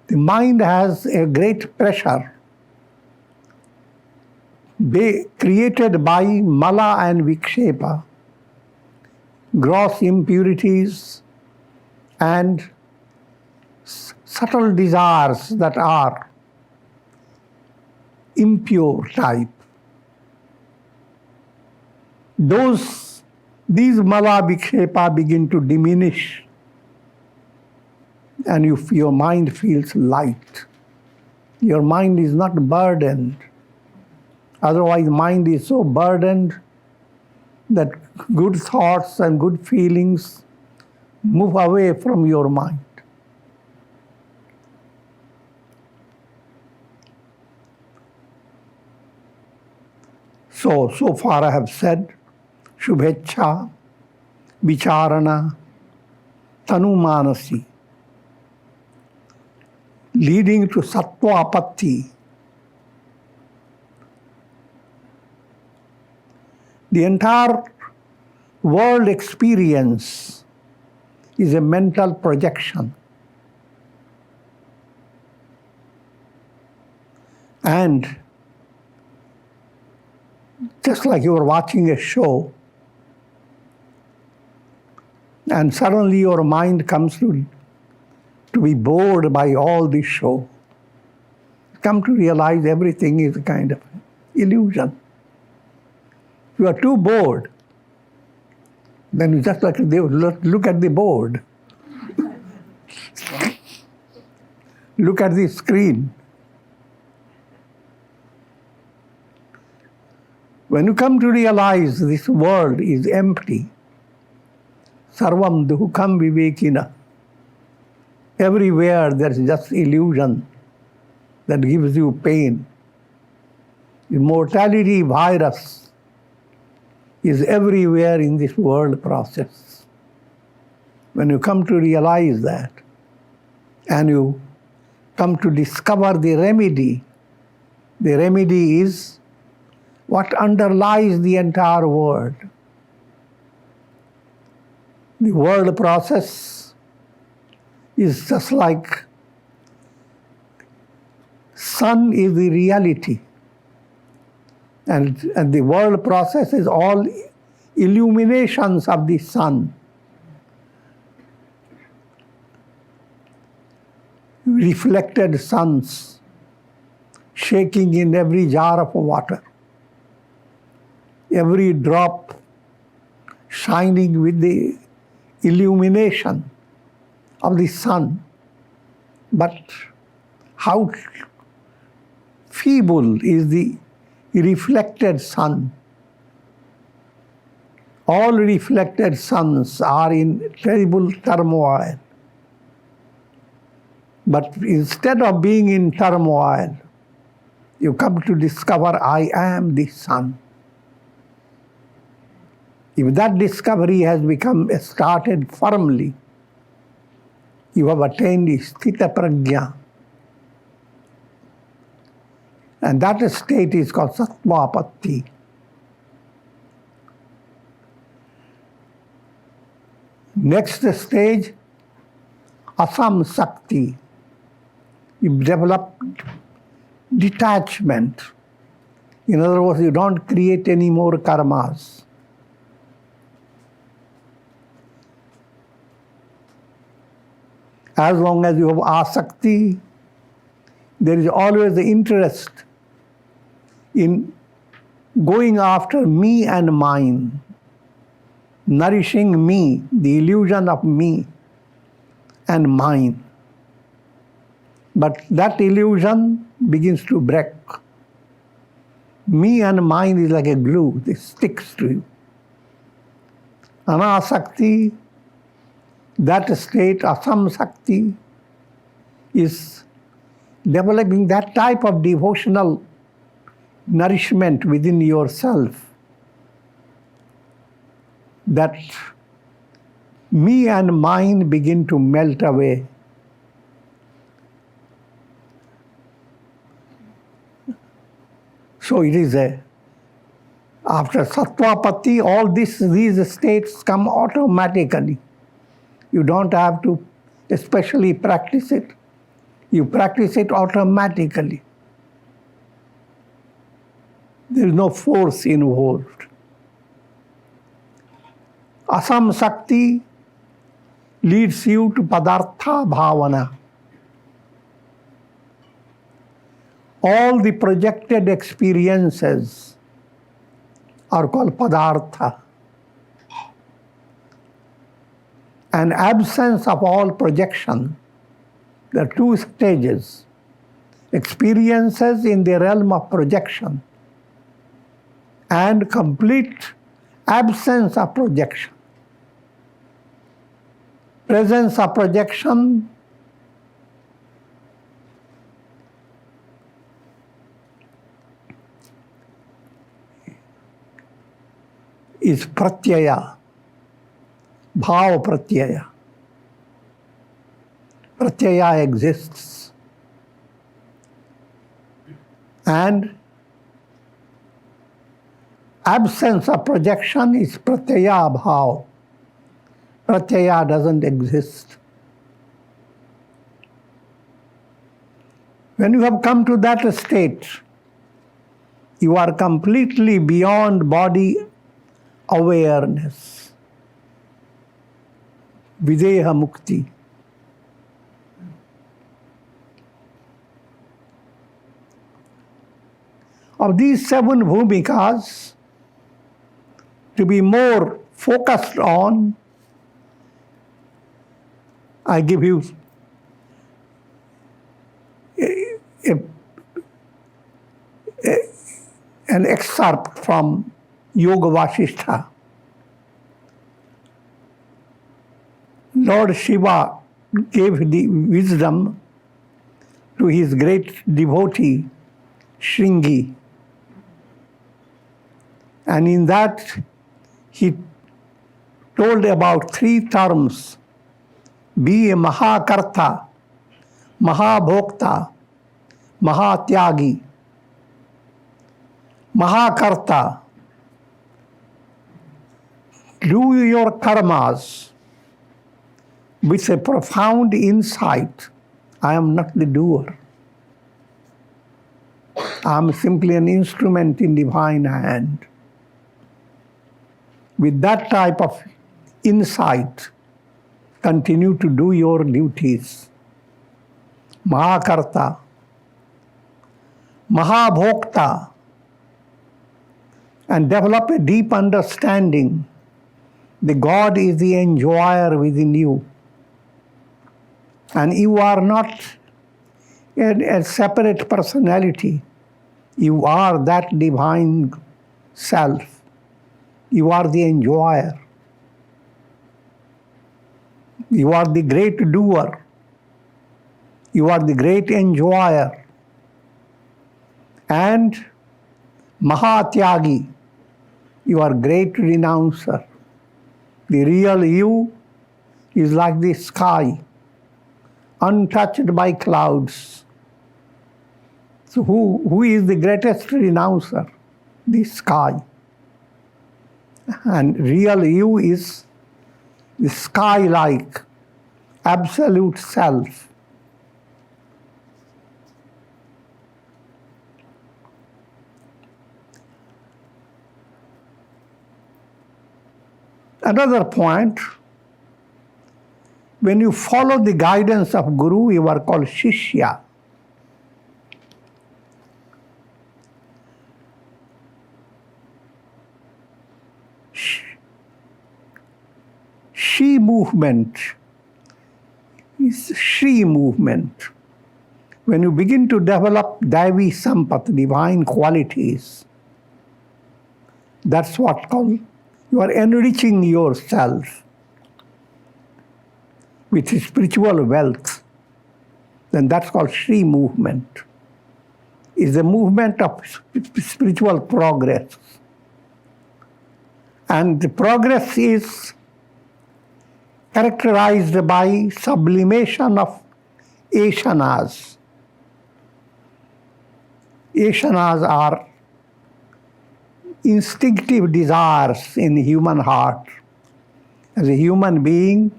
the mind has a great pressure created by Mala and Vikshepa, gross impurities and subtle desires that are impure type. These Mala Vikshepa begin to diminish and your mind feels light. Your mind is not burdened. Otherwise, mind is so burdened that good thoughts and good feelings move away from your mind. So far I have said Shubhecha, Vicharana, Tanumanasi, leading to Sattva Apatti. The entire world experience is a mental projection. And just like you are watching a show, and suddenly your mind comes to be bored by all this show. Come to realize everything is a kind of illusion. If you are too bored, then you just look at the board. Look at the screen. When you come to realize this world is empty, sarvam dukham vivekina, everywhere there is just illusion that gives you pain. The mortality virus is everywhere in this world process. When you come to realize that, and you come to discover the remedy is what underlies the entire world. The world process is just like sun is the reality. And the world process is all illuminations of the sun. Reflected suns shaking in every jar of water. Every drop shining with the illumination of the sun. But how feeble is the reflected sun. All reflected suns are in terrible turmoil. But instead of being in turmoil, you come to discover, I am the sun. If that discovery has become started firmly, you have attained sthita prajna. And that state is called sattvapatti. Next stage, asam sakti. You develop detachment. In other words, you don't create any more karmas. As long as you have asakti, there is always the interest in going after me and mine, nourishing me, the illusion of me and mine. But that illusion begins to break. Me and mine is like a glue, it sticks to you. Anasakti, that state, asam sakti, is developing that type of devotional nourishment within yourself that me and mine begin to melt away. So it is after sattvapatti, all these states come automatically. You don't have to especially practice it. You practice it automatically. There is no force involved. Asam Sakti leads you to Padartha Bhavana. All the projected experiences are called Padartha. An absence of all projection. There are two stages. Experiences in the realm of projection and complete absence of projection. Presence of projection is pratyaya, bhava pratyaya. Pratyaya exists. And absence of projection is pratyaya bhava. Pratyaya doesn't exist. When you have come to that state, you are completely beyond body awareness. Videha mukti. Of these 7 bhumikas, to be more focused on, I give you an excerpt from Yoga Vasishtha. Lord Shiva gave the wisdom to his great devotee, Shringi. And in that, he told about 3 terms: be a Mahakarta, Mahabhokta, Mahatyagi. Mahakarta, do your karmas with a profound insight. I am not the doer. I am simply an instrument in divine hand. With that type of insight, continue to do your duties. Mahakarta. Mahabhokta, and develop a deep understanding that God is the enjoyer within you. And you are not a separate personality. You are that divine self. You are the enjoyer. You are the great doer. You are the great enjoyer. And Mahatyagi, you are great renouncer. The real you is like the sky, untouched by clouds. So who is the greatest renouncer? The sky. And real you is the sky-like, absolute self. Another point, when you follow the guidance of Guru, you are called Shishya. Shi movement is Shri movement. When you begin to develop Daivi Sampat, divine qualities, that's what called, you are enriching yourself with spiritual wealth. Then that's called Shri movement. It's a movement of spiritual progress. And the progress is characterized by sublimation of eshanas. Eshanas are instinctive desires in human heart. As a human being,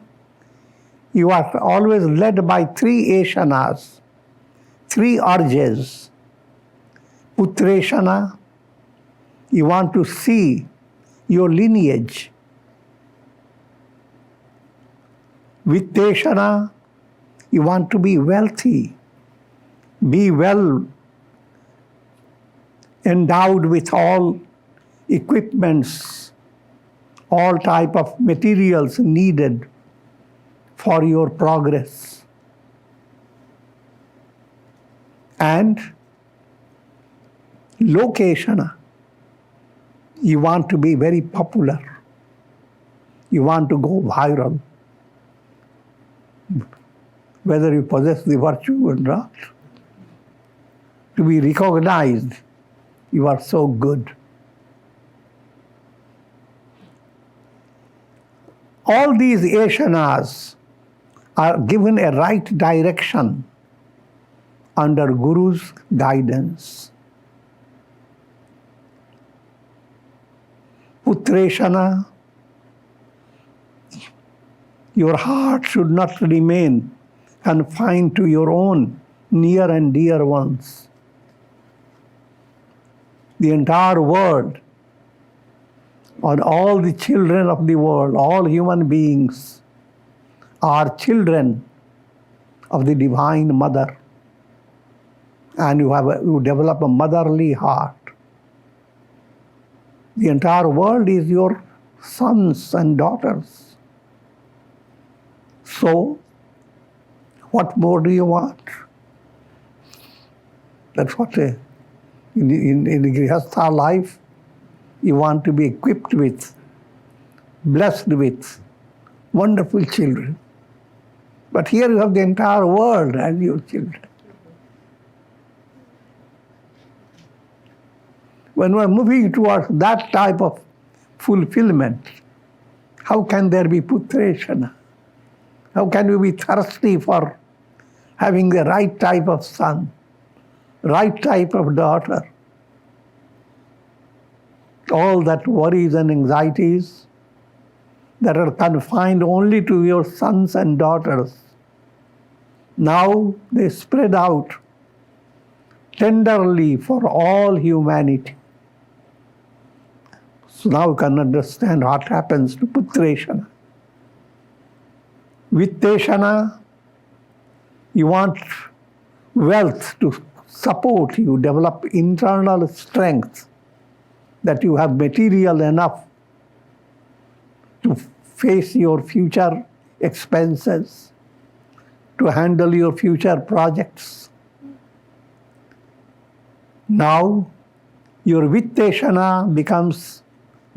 you are always led by 3 eshanas, 3 urges. Putreshana, you want to see your lineage. Vitteshana, you want to be wealthy, be well endowed with all equipments, all type of materials needed for your progress. And Lokeshana, you want to be very popular. You want to go viral. Whether you possess the virtue or not, to be recognized, you are so good. All these eshanas are given a right direction under Guru's guidance. Putreshana, your heart should not remain confined to your own near and dear ones. The entire world, or all the children of the world, all human beings are children of the Divine Mother. And you develop a motherly heart. The entire world is your sons and daughters. So, what more do you want? That's what in the Grihastha life, you want to be equipped with, blessed with wonderful children. But here you have the entire world as your children. When we're moving towards that type of fulfillment, how can there be putreshana? How can we be thirsty for having the right type of son, right type of daughter? All that worries and anxieties that are confined only to your sons and daughters, now they spread out tenderly for all humanity. So now you can understand what happens to putreshana. Vitteshana, you want wealth to support you, develop internal strength, that you have material enough to face your future expenses, to handle your future projects. Now, your Vitteshana becomes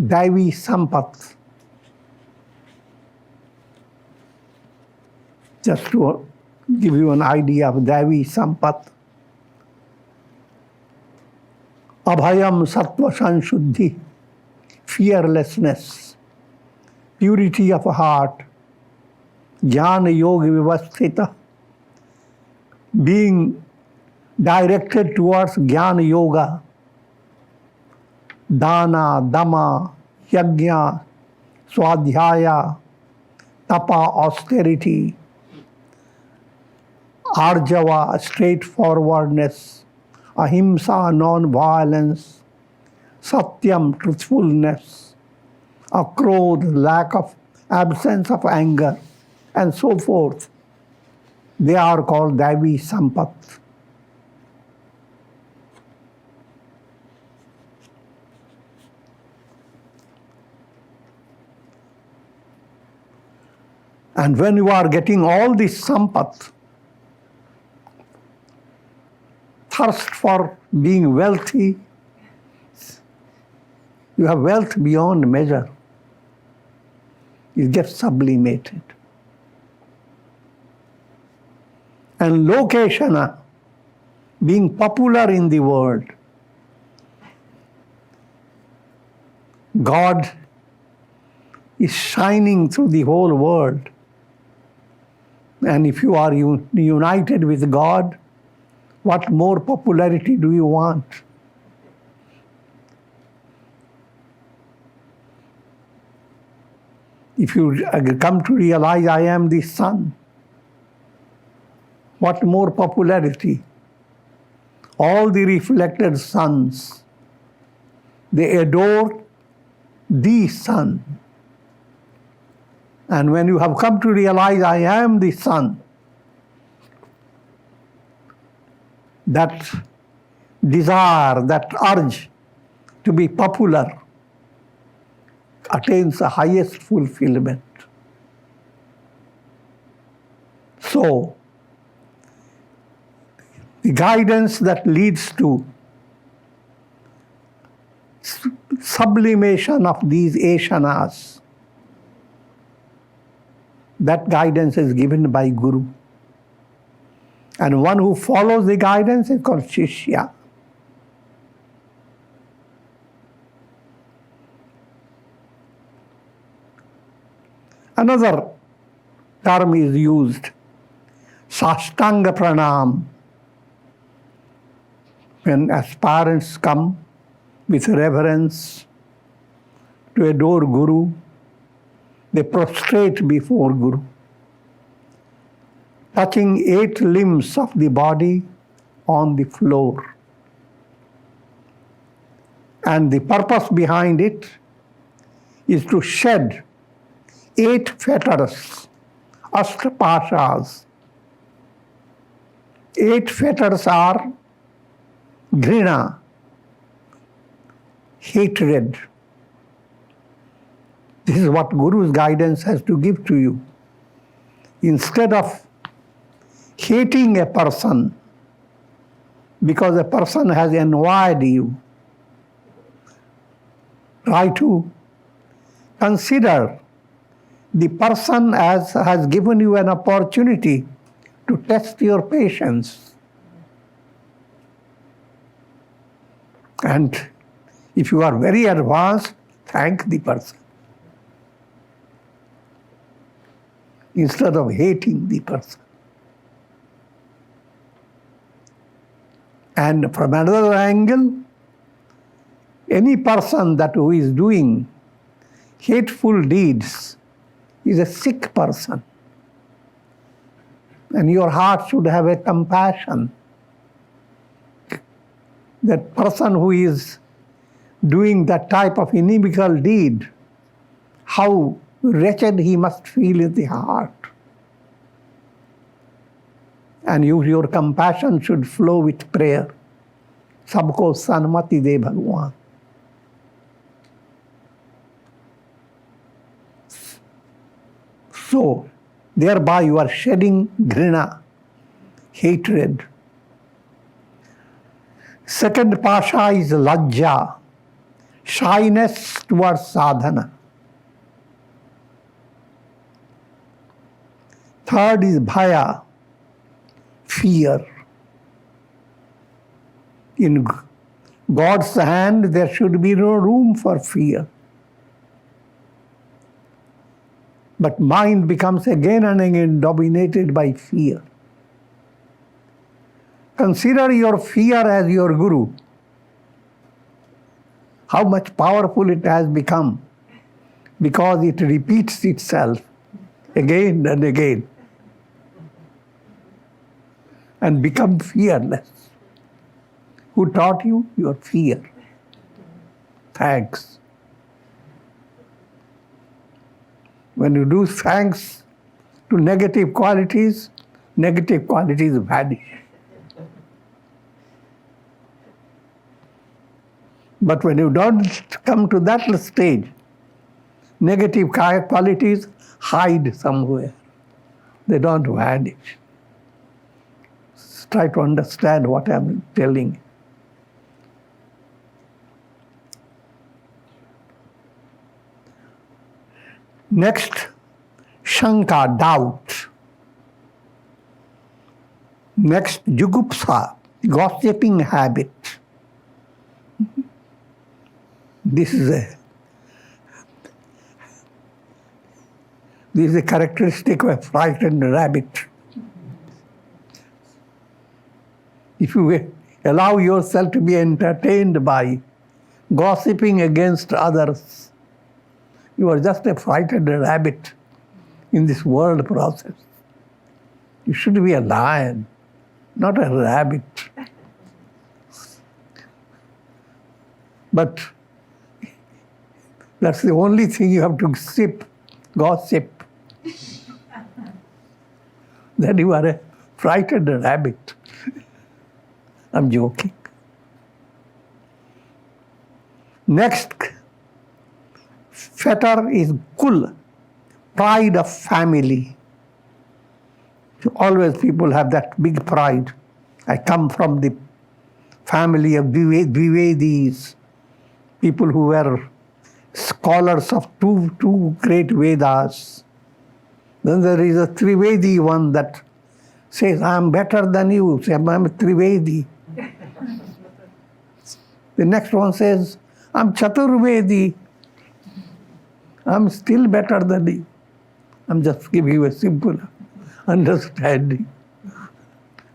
Daivi Sampat. Just to give you an idea of Daivi Sampat. Abhayam Sattva Sanshuddhi, fearlessness, purity of heart, Jnana Yoga Vivasthita, being directed towards Jnana Yoga, Dana, Dhamma, Yajna, Swadhyaya, Tapa, austerity, Arjava, straightforwardness, Ahimsa, non-violence, Satyam, truthfulness, Akrodh, lack of absence of anger, and so forth. They are called Daivi Sampat. And when you are getting all this Sampat, thirst for being wealthy, you have wealth beyond measure. You get sublimated. And Lokeshana, being popular in the world, God is shining through the whole world. And if you are united with God, what more popularity do you want? If you come to realize I am the Son, what more popularity? All the reflected sons, they adore the Son. And when you have come to realize I am the Son, that desire, that urge to be popular attains the highest fulfillment. So, the guidance that leads to sublimation of these eshanas, that guidance is given by Guru. And one who follows the guidance is called Shishya. Another term is used, Sashtanga Pranam. When aspirants come with reverence to adore Guru, they prostrate before Guru, touching 8 limbs of the body on the floor. And the purpose behind it is to shed 8 fetters, Ashtapashas. 8 fetters are Grina, hatred. This is what Guru's guidance has to give to you. Instead of hating a person because a person has envied you, try to consider the person as has given you an opportunity to test your patience. And If you are very advanced, thank the person instead of hating the person. And from another angle, any person who is doing hateful deeds is a sick person. And your heart should have a compassion. That person who is doing that type of inimical deed, how wretched he must feel in the heart. And your compassion should flow with prayer. Sabko sanmati de Bhagwan. So, thereby you are shedding grina, hatred. Second pasha is lajja, shyness towards sadhana. Third is bhaya, fear. In God's hand, there should be no room for fear. But mind becomes again and again dominated by fear. Consider your fear as your guru. How much powerful it has become because it repeats itself again and again and become fearless. Who taught you? Your fear. Thanks. When you do thanks to negative qualities vanish. But when you don't come to that stage, negative qualities hide somewhere. They don't vanish. Try to understand what I'm telling. Next, shanka, doubt. Next, jugupsa, gossiping habit. This is a characteristic of a frightened rabbit. If you allow yourself to be entertained by gossiping against others, you are just a frightened rabbit in this world process. You should be a lion, not a rabbit. But that's the only thing you have to gossip. Then you are a frightened rabbit. I'm joking. Next fetter is kul, pride of family. Always people have that big pride. I come from the family of Dvivedis, people who were scholars of two great Vedas. Then there is a Trivedi one that says, I am better than you. I am a Trivedi. The next one says, I am Chaturvedi. I am still better than you. I am just giving you a simple understanding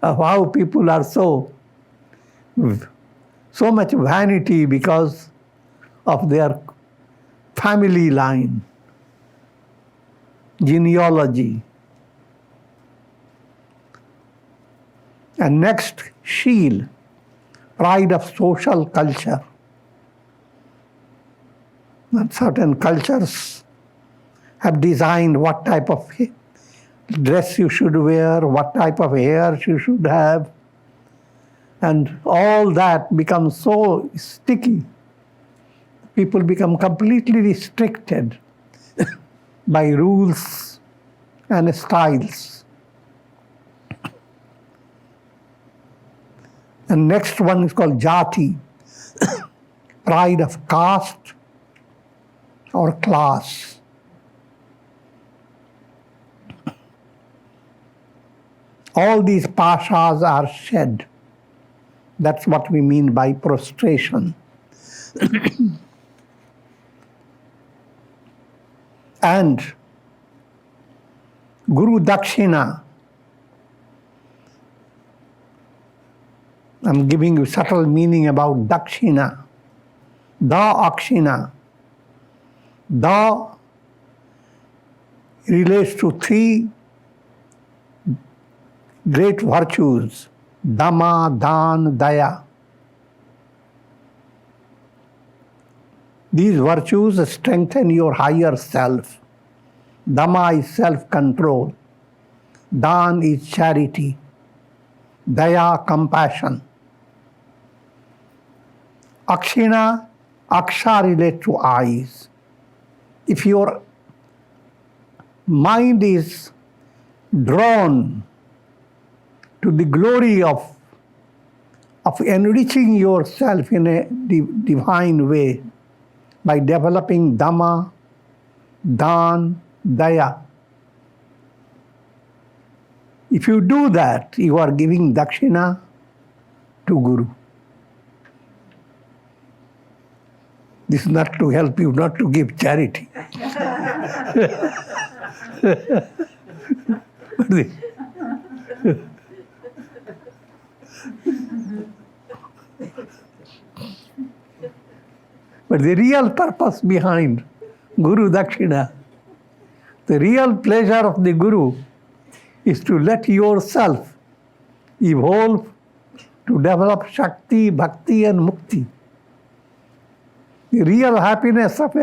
of how people are so much vanity because of their family line, genealogy. And next, sheel, pride of social culture. And certain cultures have designed what type of dress you should wear, what type of hair you should have. And all that becomes so sticky. People become completely restricted by rules and styles. And next one is called jati, pride of caste or class. All these pashas are shed. That's what we mean by prostration. And Guru Dakshina, I'm giving you subtle meaning about Dakshina. Da Akshina. Da relates to three great virtues: Dhamma, Dan, Daya. These virtues strengthen your higher self. Dhamma is self-control. Dan is charity. Daya, compassion. Akshina, Aksha relates to eyes. If your mind is drawn to the glory of enriching yourself in a divine way by developing Dhamma, Dan, Daya. If you do that, you are giving Dakshina to Guru. This is not to help you not to give charity. But the real purpose behind Guru Dakshina, the real pleasure of the Guru is to let yourself evolve to develop Shakti, Bhakti and Mukti. The real happiness of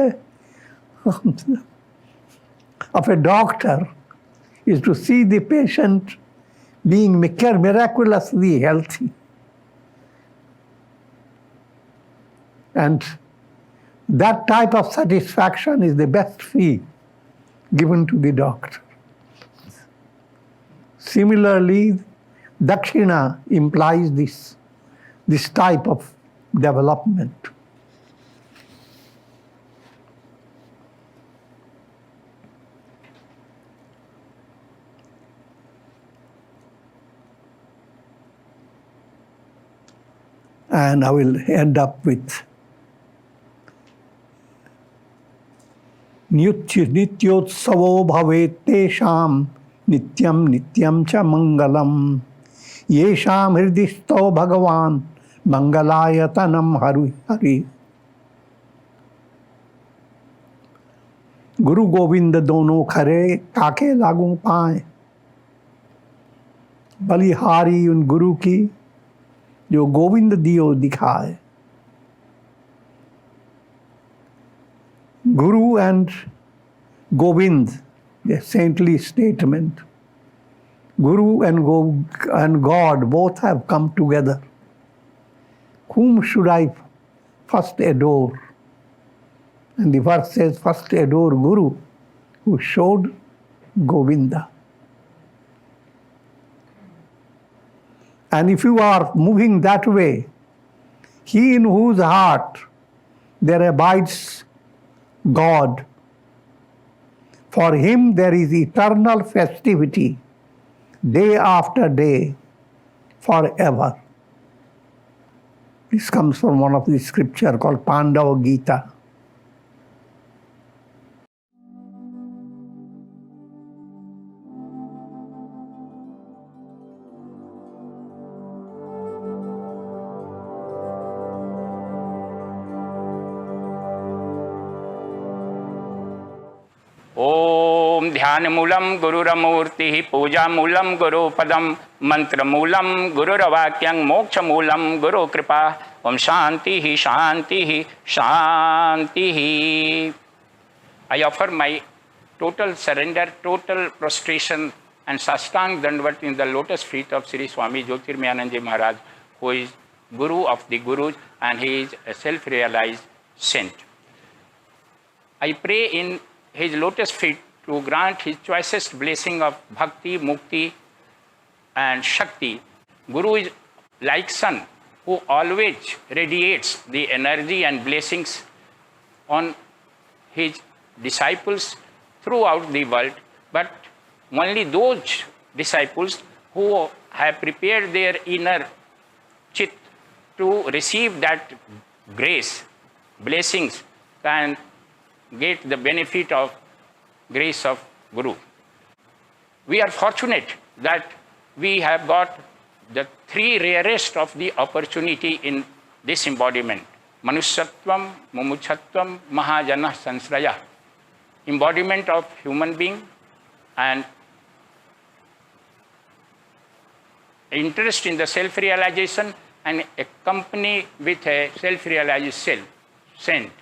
a doctor is to see the patient being miraculously healthy. And that type of satisfaction is the best fee given to the doctor. Similarly, Dakshina implies this type of development. And I will end up with Nityotsavo bhavet tesham nityam nityam cha mangalam yesham hridisto bhagavan mangalayatanam hari. Guru Govind dono khare काके लागू पाए, बलिहारी उन गुरु की जो गोविंद दियो दिखाए. Guru and Govind, a saintly statement. Guru and God both have come together. Whom should I first adore? And the verse says, first adore Guru, who showed Govinda. And if you are moving that way, he in whose heart there abides God, for him there is eternal festivity, day after day, forever. This comes from one of the scripture called Pandava Gita. ओम ध्यान मूलम गुरुरमूर्ति पूजा मूलम गुरुपदम मंत्र मूलम गुरुरवाक्यं मोक्ष मूलम गुरु कृपा. ओम शांति ही शांति ही शांति ही. I offer my total surrender, total prostration and sastang dandvat in the lotus feet of Sri Swami Jyotirmayananda Maharaj, who is Guru of the Gurus and he is a self-realized saint. I pray in his lotus feet to grant his choicest blessing of bhakti, mukti and shakti. Guru is like sun who always radiates the energy and blessings on his disciples throughout the world, but only those disciples who have prepared their inner chit to receive that grace blessings can get the benefit of grace of Guru. We are fortunate that we have got the three rarest of the opportunity in this embodiment: Manusyatvam, Mumuchatvam, Mahajana Sansraya. Embodiment of human being and interest in the self-realization and accompany with a self-realized saint.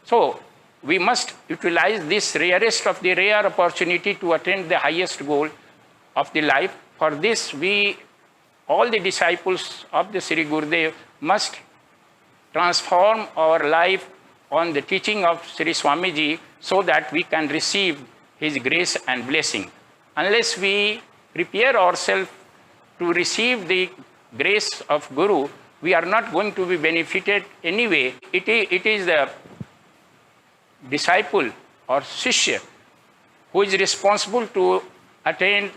So we must utilize this rarest of the rare opportunity to attain the highest goal of the life. For this, all the disciples of the Sri Gurudev must transform our life on the teaching of Sri Swamiji so that we can receive his grace and blessing. Unless we prepare ourselves to receive the grace of Guru, we are not going to be benefited anyway. It is the disciple or Shishya who is responsible to attain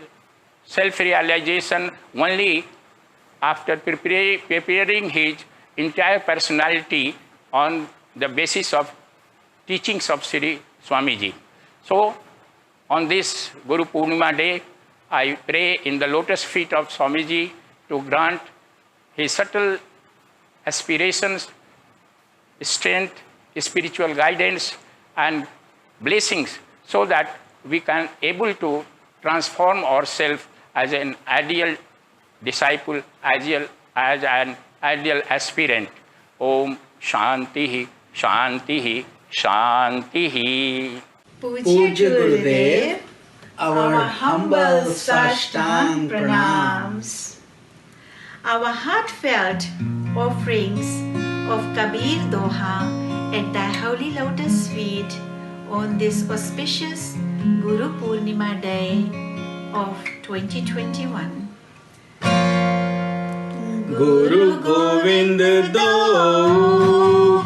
self-realization only after preparing his entire personality on the basis of teachings of Sri Swamiji. So, on this Guru Purnima day, I pray in the lotus feet of Swamiji to grant his subtle aspirations, strength, spiritual guidance, and blessings, so that we can able to transform ourselves as an ideal disciple, as an ideal aspirant. Om Shantihi, Shantihi, Shantihi. Pujya Gurudev, our humble Sashtang pranams. Our heartfelt offerings of Kabir Doha at thy holy lotus feet on this auspicious Guru Purnima day of 2021. Guru Govind do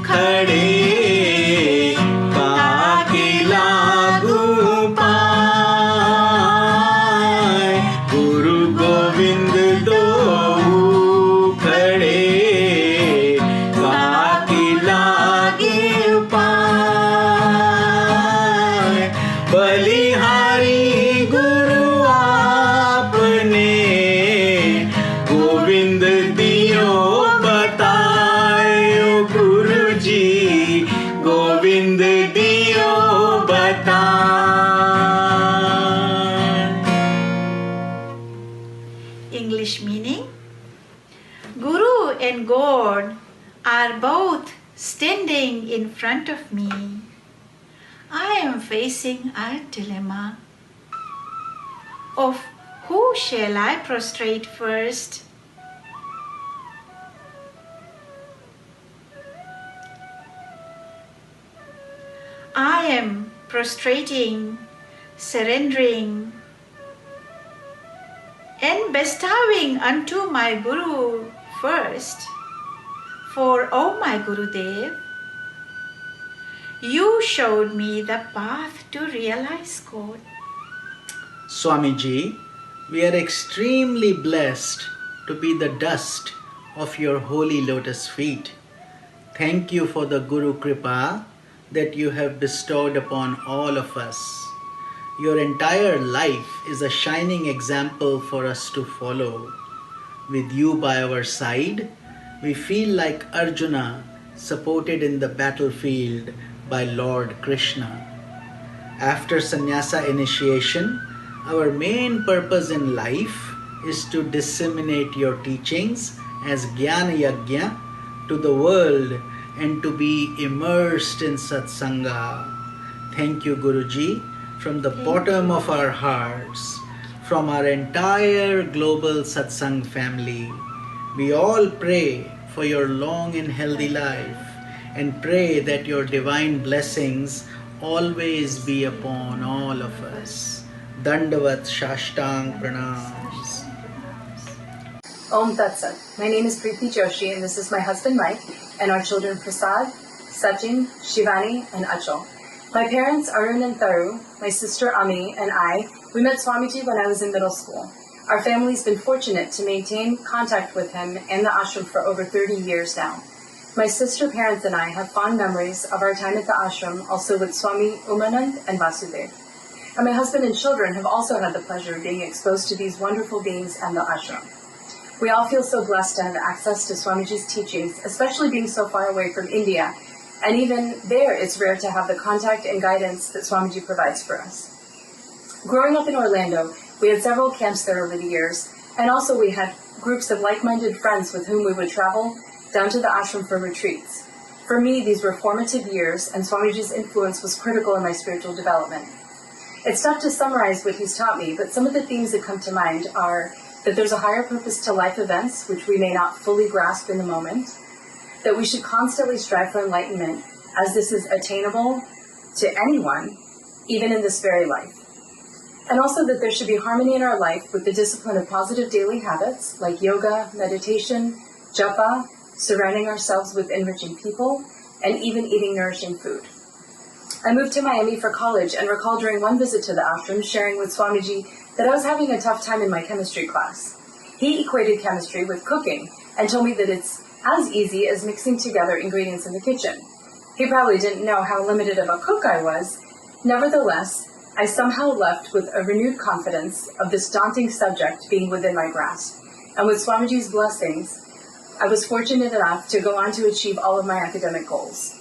khade paake lagu paay. Guru Govind do khade paake lagu paay. Balihari Guru aapne Govind Govind diyo bataan. English meaning: Guru and God are both standing in front of me. I am facing a dilemma of who shall I prostrate first. I am prostrating, surrendering, and bestowing unto my Guru first. For, O my Gurudev, you showed me the path to realize God. Swamiji, we are extremely blessed to be the dust of your holy lotus feet. Thank you for the Guru Kripa that you have bestowed upon all of us. Your entire life is a shining example for us to follow. With you by our side, we feel like Arjuna supported in the battlefield by Lord Krishna. After sannyasa initiation, our main purpose in life is to disseminate your teachings as Jnana Yajna to the world and to be immersed in satsanga. Thank you, Guruji, from the bottom of our hearts, from our entire global satsang family. We all pray for your long and healthy life and pray that your divine blessings always be upon all of us. Dandavat Shashtang Pranams. Om Tat Sat. My name is Preeti Joshi and this is my husband Mike and our children Prasad, Sachin, Shivani and Achal. My parents Arun and Tharu, my sister Ami and I, we met Swamiji when I was in middle school. Our family's been fortunate to maintain contact with him and the ashram for over 30 years now. My sister parents and I have fond memories of our time at the ashram, also with Swami Umanand and Vasudev. And my husband and children have also had the pleasure of being exposed to these wonderful beings and the ashram. We all feel so blessed to have access to Swamiji's teachings, especially being so far away from India. And even there, it's rare to have the contact and guidance that Swamiji provides for us. Growing up in Orlando, we had several camps there over the years, and also we had groups of like-minded friends with whom we would travel down to the ashram for retreats. For me, these were formative years, and Swamiji's influence was critical in my spiritual development. It's tough to summarize what he's taught me, but some of the themes that come to mind are that there's a higher purpose to life events, which we may not fully grasp in the moment, that we should constantly strive for enlightenment, as this is attainable to anyone, even in this very life. And also that there should be harmony in our life with the discipline of positive daily habits, like yoga, meditation, japa, surrounding ourselves with enriching people, and even eating nourishing food. I moved to Miami for college and recall during one visit to the ashram sharing with Swamiji that I was having a tough time in my chemistry class. He equated chemistry with cooking and told me that it's as easy as mixing together ingredients in the kitchen. He probably didn't know how limited of a cook I was. Nevertheless, I somehow left with a renewed confidence of this daunting subject being within my grasp. And with Swamiji's blessings, I was fortunate enough to go on to achieve all of my academic goals.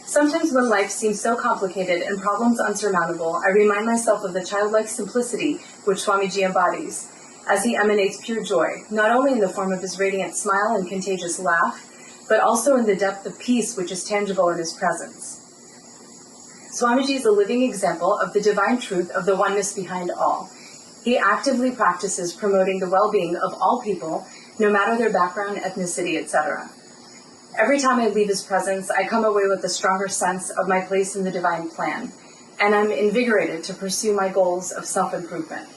Sometimes when life seems so complicated and problems unsurmountable, I remind myself of the childlike simplicity which Swamiji embodies, as he emanates pure joy, not only in the form of his radiant smile and contagious laugh, but also in the depth of peace which is tangible in his presence. Swamiji is a living example of the divine truth of the oneness behind all. He actively practices promoting the well-being of all people, no matter their background, ethnicity, etc. Every time I leave his presence, I come away with a stronger sense of my place in the divine plan, and I'm invigorated to pursue my goals of self-improvement.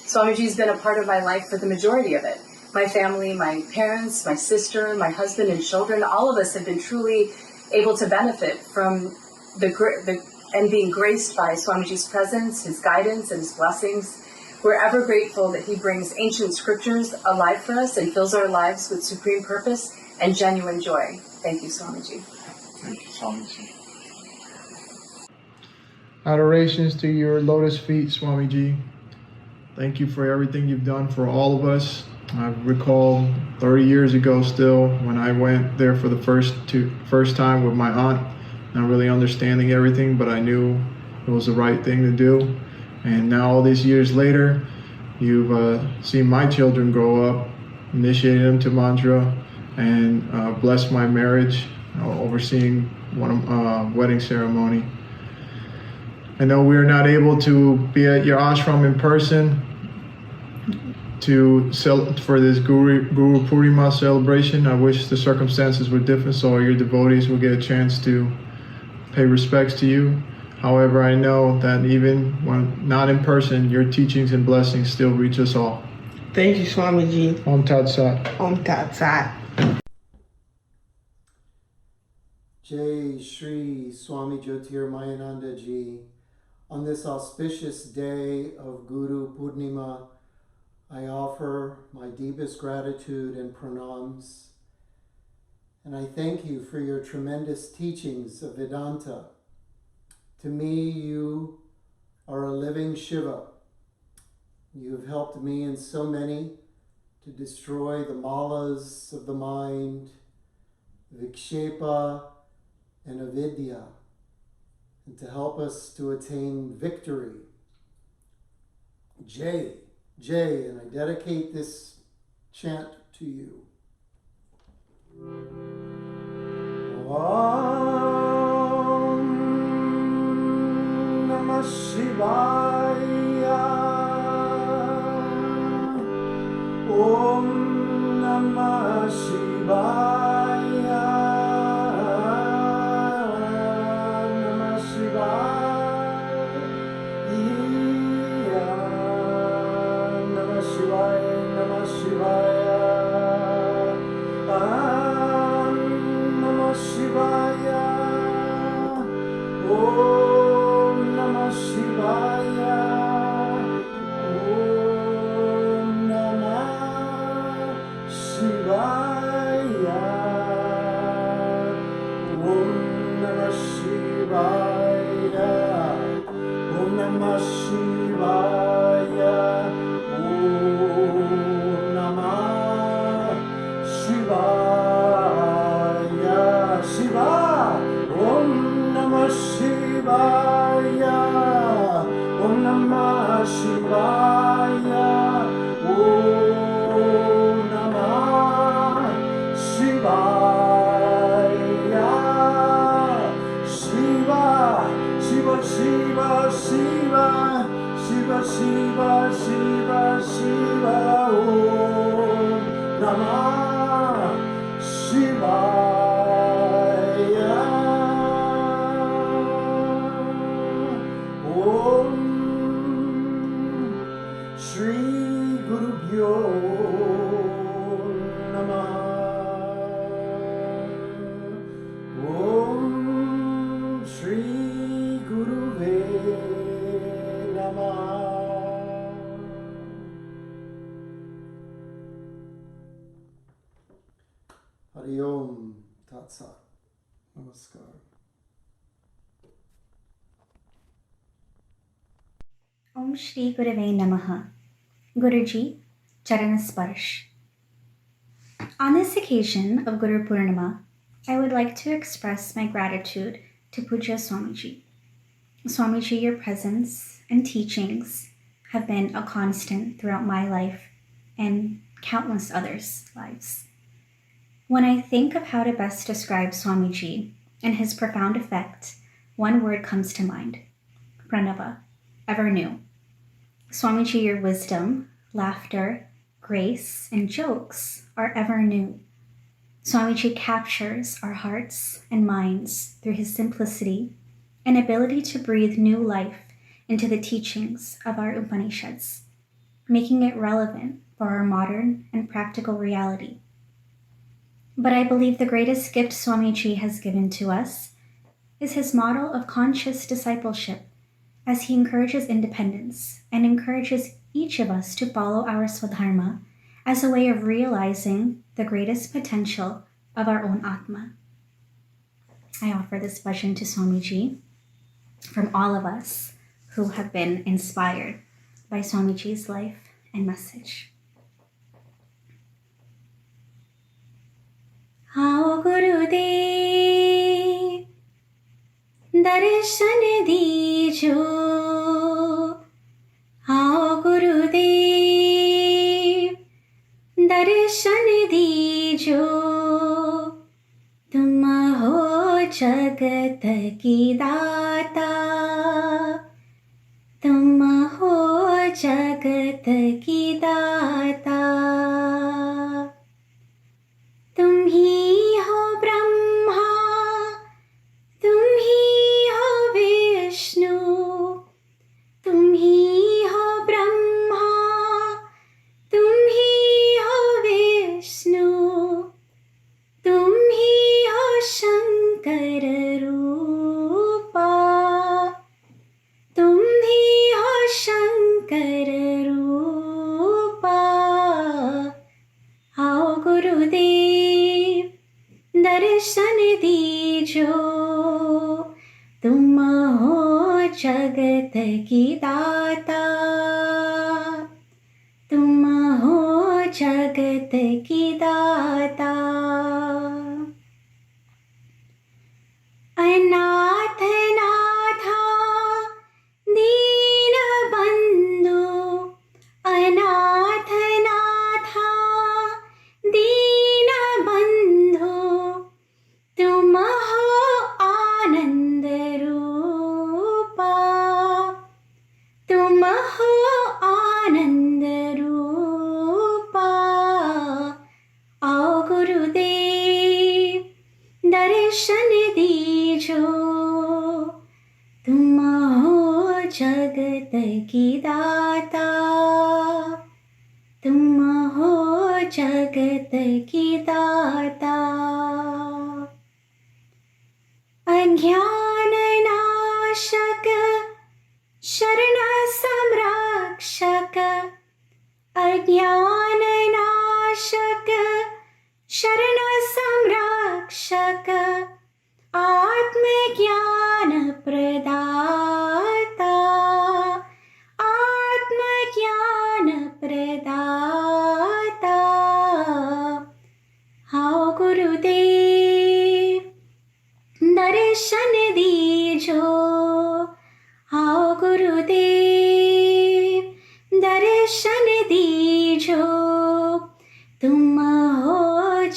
Swamiji's been a part of my life for the majority of it. My family, my parents, my sister, my husband and children, all of us have been truly able to benefit from and being graced by Swamiji's presence, his guidance, and his blessings. We're ever grateful that he brings ancient scriptures alive for us and fills our lives with supreme purpose and genuine joy. Thank you, Swamiji. Thank you, Swamiji. Adorations to your lotus feet, Swamiji. Thank you for everything you've done for all of us. I recall 30 years ago still when I went there for the first time with my aunt, not really understanding everything, but I knew it was the right thing to do. And now all these years later, you've seen my children grow up, initiated them to mantra, and blessed my marriage, overseeing one wedding ceremony. I know we are not able to be at your ashram in person for this Guru Purnima celebration. I wish the circumstances were different so all your devotees will get a chance to pay respects to you. However, I know that even when not in person, your teachings and blessings still reach us all. Thank you, Swamiji. Om Tat Sat. Om Tat Sat. Jai Shri Swami Jyotirmayananda Ji. On this auspicious day of Guru Purnima, I offer my deepest gratitude and pranams. And I thank you for your tremendous teachings of Vedanta. To me, you are a living Shiva. You have helped me and so many to destroy the malas of the mind, vikshepa and avidya, and to help us to attain victory. Jai, Jai, and I dedicate this chant to you. Om Namah Shivaya. Om Namah Shivaya. Namah Shivaya. Namah Shivaya. Namah Shivaya. Namah Shivaya. Om Namah Shivaya. Om Namah Shivaya. Namah Shivaya. Om Namah Shivaya. Shiva. Om Namah Shivaya. Om Namah Shivaya. Om Namah Shivaya. Shiva, Shiva, Shiva, Shiva, Shiva, Shiva, Shiva, Shiva, Om Namah Shivaya. Om Shri Gurubhyo Namah. Om Shri Guruve Namah. Hari Om Tat Sat. Namaskar. Om Shri Gurave Namaha. Guruji, Charanasparsh. On this occasion of Guru Purnima, I would like to express my gratitude to Puja Swamiji. Swamiji, your presence and teachings have been a constant throughout my life and countless others' lives. When I think of how to best describe Swamiji and his profound effect, one word comes to mind: Pranava, ever new. Swamiji, your wisdom, laughter, grace, and jokes are ever new. Swamiji captures our hearts and minds through his simplicity and ability to breathe new life into the teachings of our Upanishads, making it relevant for our modern and practical reality. But I believe the greatest gift Swamiji has given to us is his model of conscious discipleship, as he encourages independence and encourages each of us to follow our Swadharma as a way of realizing the greatest potential of our own Atma. I offer this bhajan to Swamiji from all of us who have been inspired by Swamiji's life and message. Ao Gurudev, darshan dijo. Ao Gurudev, darshan dijo. तुम हो जगत की दाता, तुम हो जगत की दाता, तुम ही हो ब्रह्मा, तुम ही हो विष्णु, तुम ही हो ब्रह्मा, तुम ही हो विष्णु, तुम ही हो शंकर रूपा, तुम ही हो शंकर रूपा. आओ गुरुदेव, दर्शन दीजो. तुम हो जगत की दाता, तुम हो जगत की दाता. अनाथ नाथा दीन बंधु, अनाथ नाथा दीन बंधु, तुम हो आनंद रूपा, तुम हो आनंद रूपा. आओ गुरुदेव, दर्शन दीजो. तुम हो जगत की दाता, तुम हो जगत की दाता. अज्ञान नाशक, शरण संरक्षक, अज्ञान नाशक, शरण संरक्षक, आत्मज्ञान प्रदाता.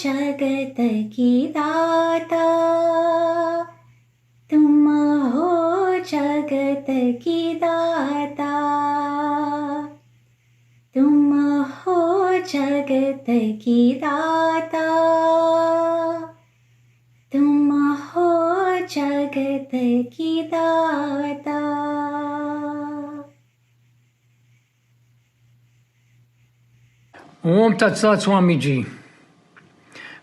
जगत की दाता, तुम हो जगत की दाता, तुम हो जगत की दाता, तुम हो जगत की दाता. Om Tat Sat Swamiji.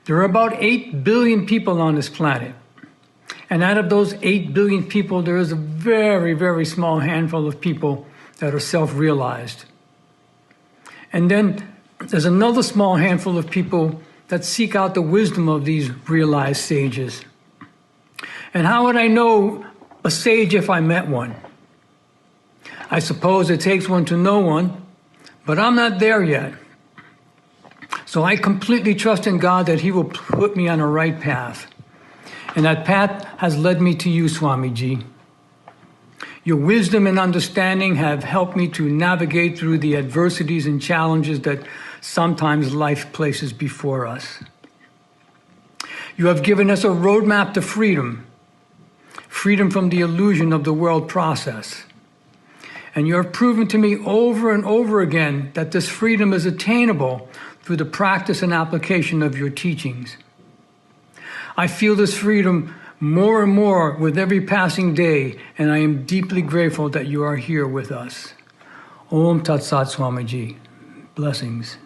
There are about 8 billion people on this planet. And out of those 8 billion people, there is a very, very small handful of people that are self-realized. And then there's another small handful of people that seek out the wisdom of these realized sages. And how would I know a sage if I met one? I suppose it takes one to know one, but I'm not there yet. So I completely trust in God that He will put me on a right path. And that path has led me to you, Swamiji. Your wisdom and understanding have helped me to navigate through the adversities and challenges that sometimes life places before us. You have given us a roadmap to freedom, freedom from the illusion of the world process. And you have proven to me over and over again that this freedom is attainable through the practice and application of your teachings. I feel this freedom more and more with every passing day, and I am deeply grateful that you are here with us. Om Tat Sat Swamiji. Blessings.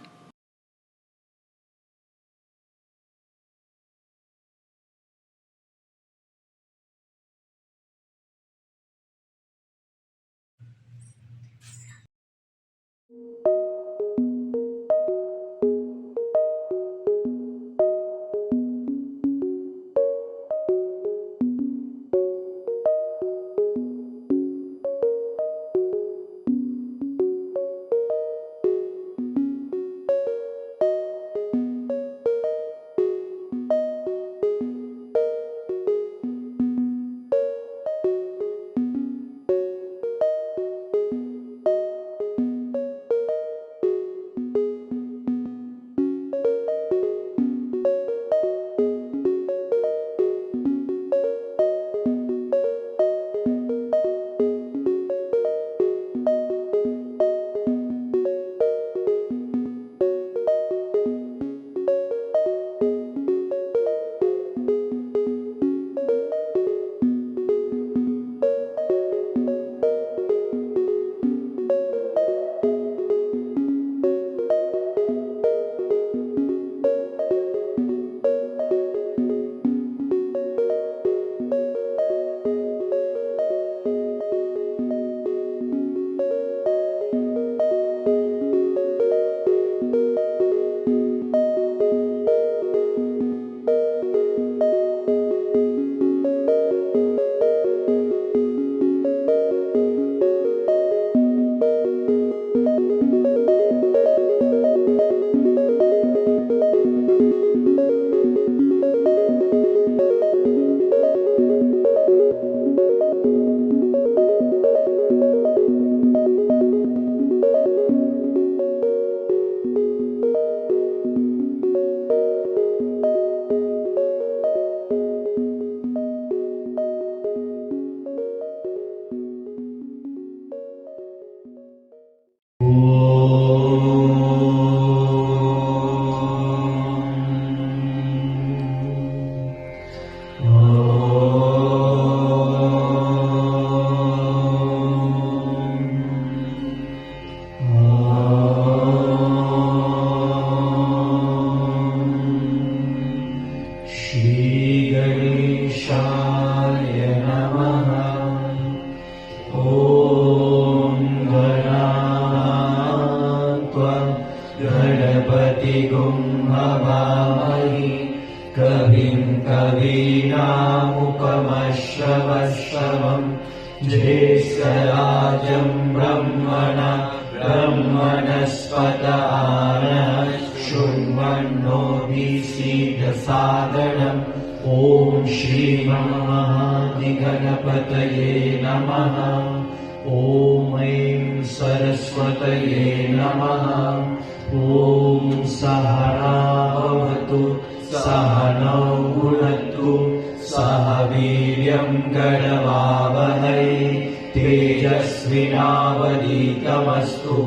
तेजस्विनावधीतमस्तु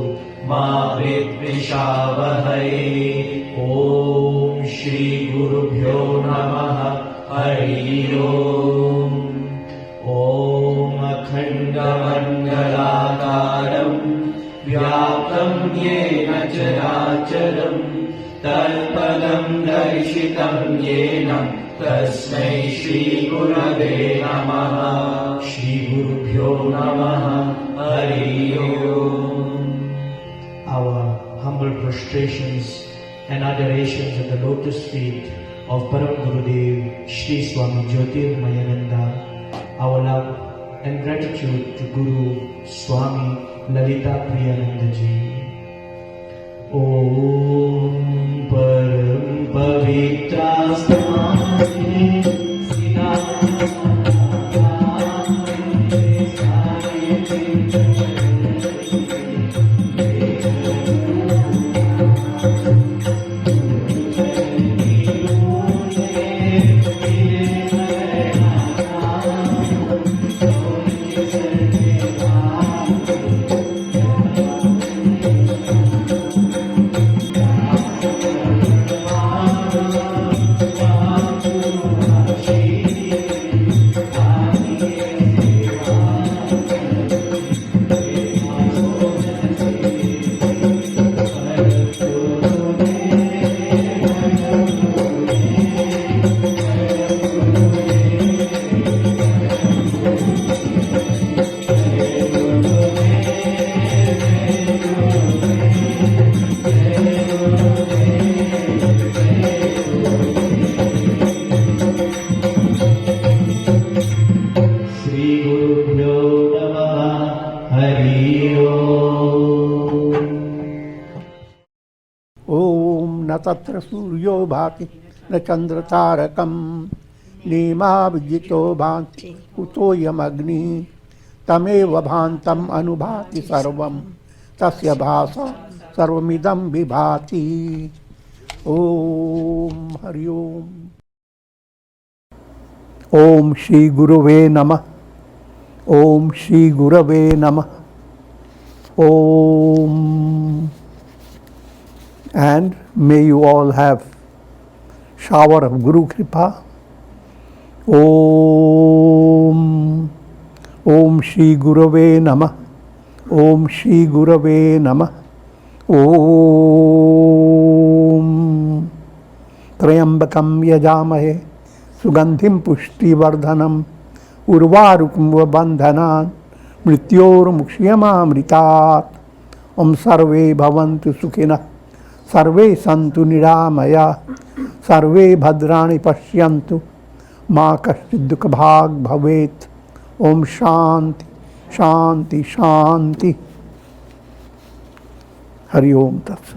मा विद्विषावहै। ॐ श्री गुरुभ्यो नमः। हरि ओम्। ॐ अखण्डमण्डलाकारं व्याप्तं येन चराचरं तत्पदं दर्शितं येन तस्मै श्रीगुरवे नमः। श्रीगुरुभ्यो नमः। हरि ओम्। Our humble prostrations and adorations at the lotus feet of Param Gurudev Shri Swami Jyotirmayananda. Our love and gratitude to Guru Swami Lalita Priyananda Ji. Om Param Pavitra Stani Sina तत्र सूर्यो भाति न चंद्र तारकम नीमाभिजितो भान्ति कुतोऽयमग्निः तमेव भान्तम् अनुभाति सर्वं तस्य भासा सर्वमिदं विभाति। ओम हरि ओम। ओम श्री गुरुवे नमः। ओम श्री गुरवे नमः। ओम। And may you all have shower of Guru Kripa. Om. Om Shri Gurave Namah. Om Shri Gurave Namah. Om. Trayambakam yajamahe sugandhim pushti vardhanam urvarukum bandhanan mrityor mukshiyamamritat. Om sarve bhavantu sukhinah सर्वे सन्तु निरामया सर्वे भद्राणि पश्यन्तु मा कश्चित् दुःखभाग् भवेत्। ओम शांति शांति शांति। हरि ओम तत्सत्।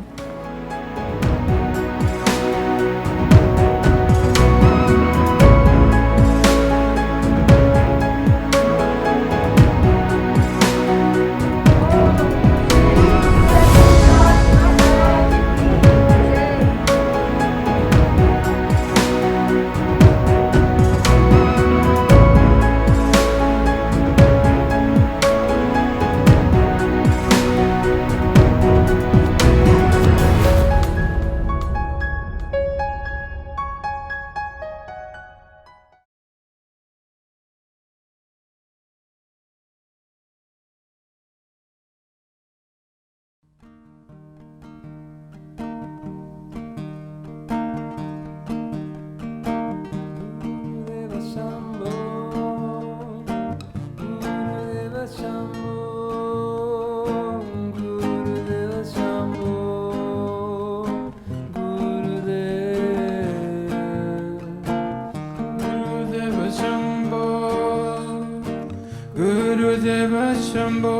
Gurudeva Shambho,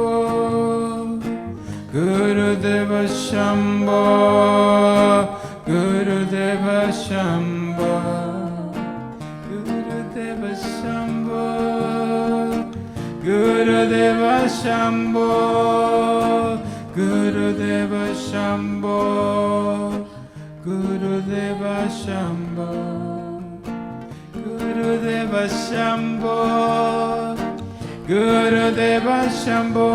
Gurudeva Shambho, Gurudeva Shambho, Gurudeva Shambho, Gurudeva Shambho, Gurudeva Shambho, Gurudeva Shambho, Gurudeva Shambho,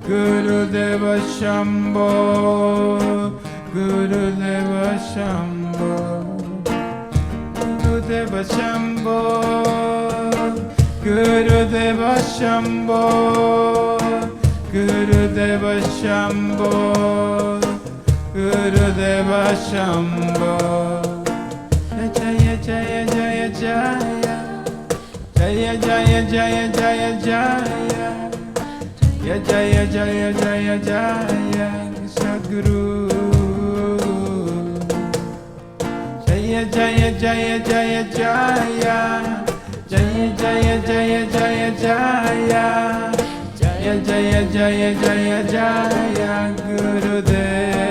Gurudeva Shambho, Gurudeva Shambho, Gurudeva Shambho, Gurudeva Shambho, Gurudeva Shambho, Gurudeva Shambho. Jaya Jaya Jaya Jaya Jaya Jaya Jaya Jaya Jaya Jaya Jaya Jaya Jaya Sadguru. Jaya Jaya Jaya Jaya Jaya Jaya Jaya Jaya Jaya Jaya Jaya Jaya Jaya Jaya Jaya Gurudev.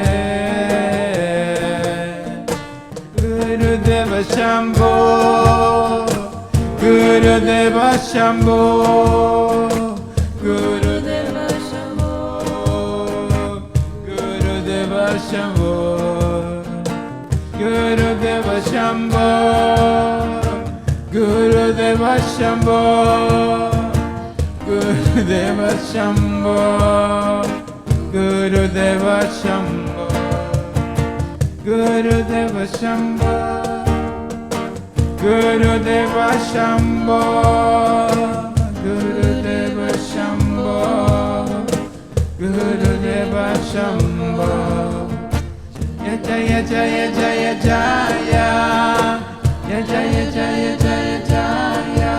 Gurudeva Shambho, Gurudeva Shambho, Gurudeva Shambho, Gurudeva Shambho, Gurudeva Shambho, Gurudeva Shambho, Gurudeva Shambho, Gurudeva Shambho, Gurudeva Shambho, Gurudeva Shambho, Gurudeva Shambho, Gurudeva Shambho. Jaya Jaya Jaya Jaya Jaya Jaya Jaya Jaya Jaya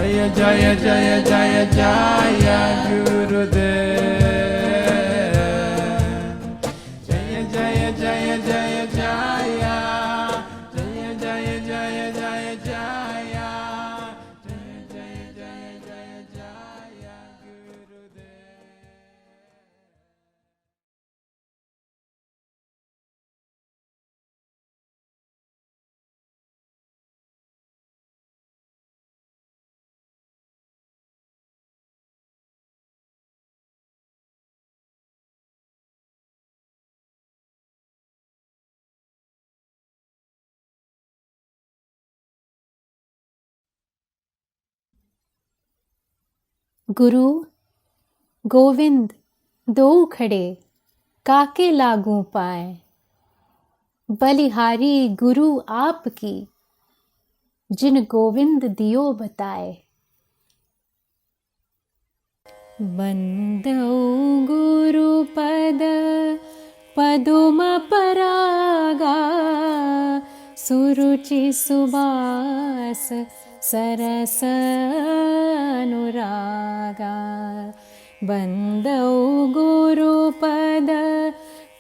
Jaya Jaya Jaya Jaya Jaya Gurudev. Jaya Jaya Jaya Jaya Jaya Jaya Jaya Jaya Jaya Jaya Jaya Jaya Jaya Jaya Jaya Gurudev. गुरु गोविंद दो खड़े काके लागू पाए, बलिहारी गुरु आपकी जिन गोविंद दियो बताए। बंदौ गुरु पद पदुम परागा, सुरुचि सुबास सरस अनुरागा। बंदौ गुरु पद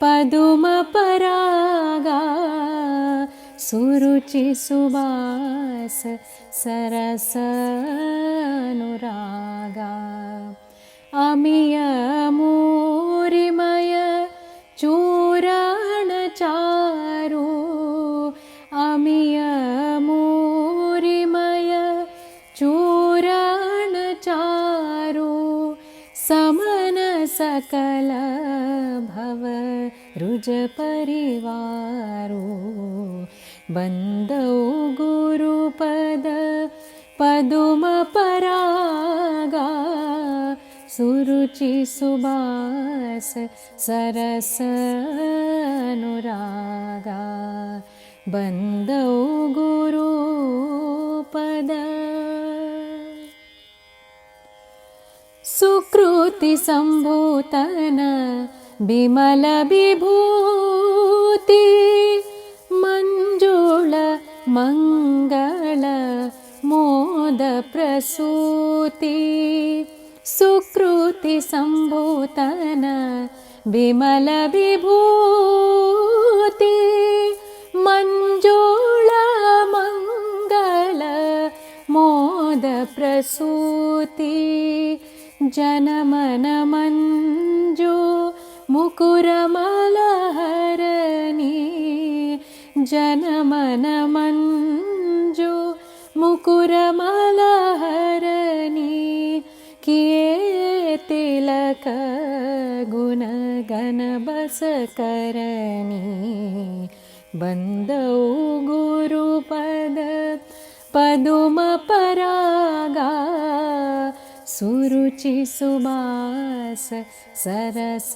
पदुम परागा, सुरुचि सुबास सरस अनुरागा। अमिय मूरिमय चूरण चारु, अमिय मूरिमय चूरण चारु। समन सकल भव रुज परिवारो, बंदौ गुरु पद पदुम परागा, सुरुचि सुबास सरस अनुरागा। बंदौ गुरु पद सुकृति संभूतन बिमल विभूति, मंजुळ मंगल मोद प्रसूति। सुकृति संभूतन बिमल विभूति, मंजुळ मंगल मोद प्रसूति। जनमन मंजु मुकुर मलहरणी, जनमन मंजु मुकुर मलहरणी। किए तिलक गुण गण बस करनी, बंदौ गुरु पद पदुमपरागा सुरुचि सुबास सरस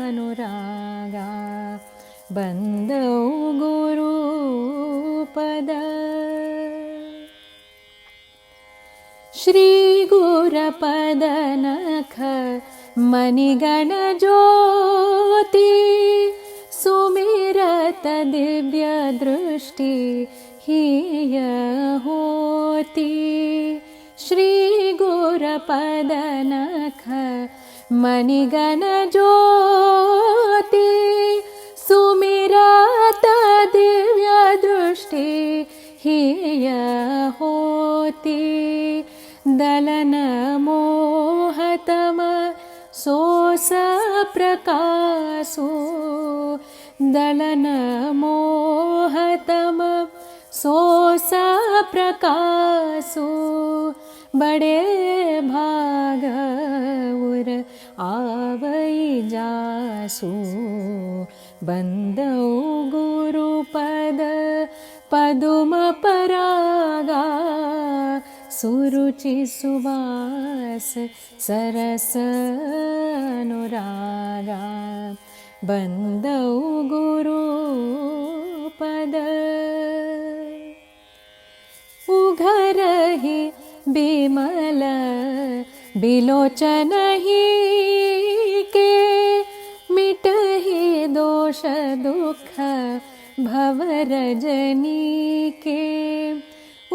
अनुरागा बन्दौ गुरुपद श्री गुरपदनख मणिगण ज्योति सुमिरत दिव्य दृष्टि हिय होती श्री गुरपदनख मणिगण ज्योति सुमिरत दिव्य दृष्टि हिय होती दलन मोहतम सोस प्रकाशो दलन मोहतम सोस प्रकाशो बड़े भागउर आवई जासु बंदौ गुरुपद पदुम परागा सुरुचि सुवास सरस अनुरागा बंदौ गुरुपद उघरहि बिमल बिलोचन ही के मिटहि दोष दुख भवरजनी के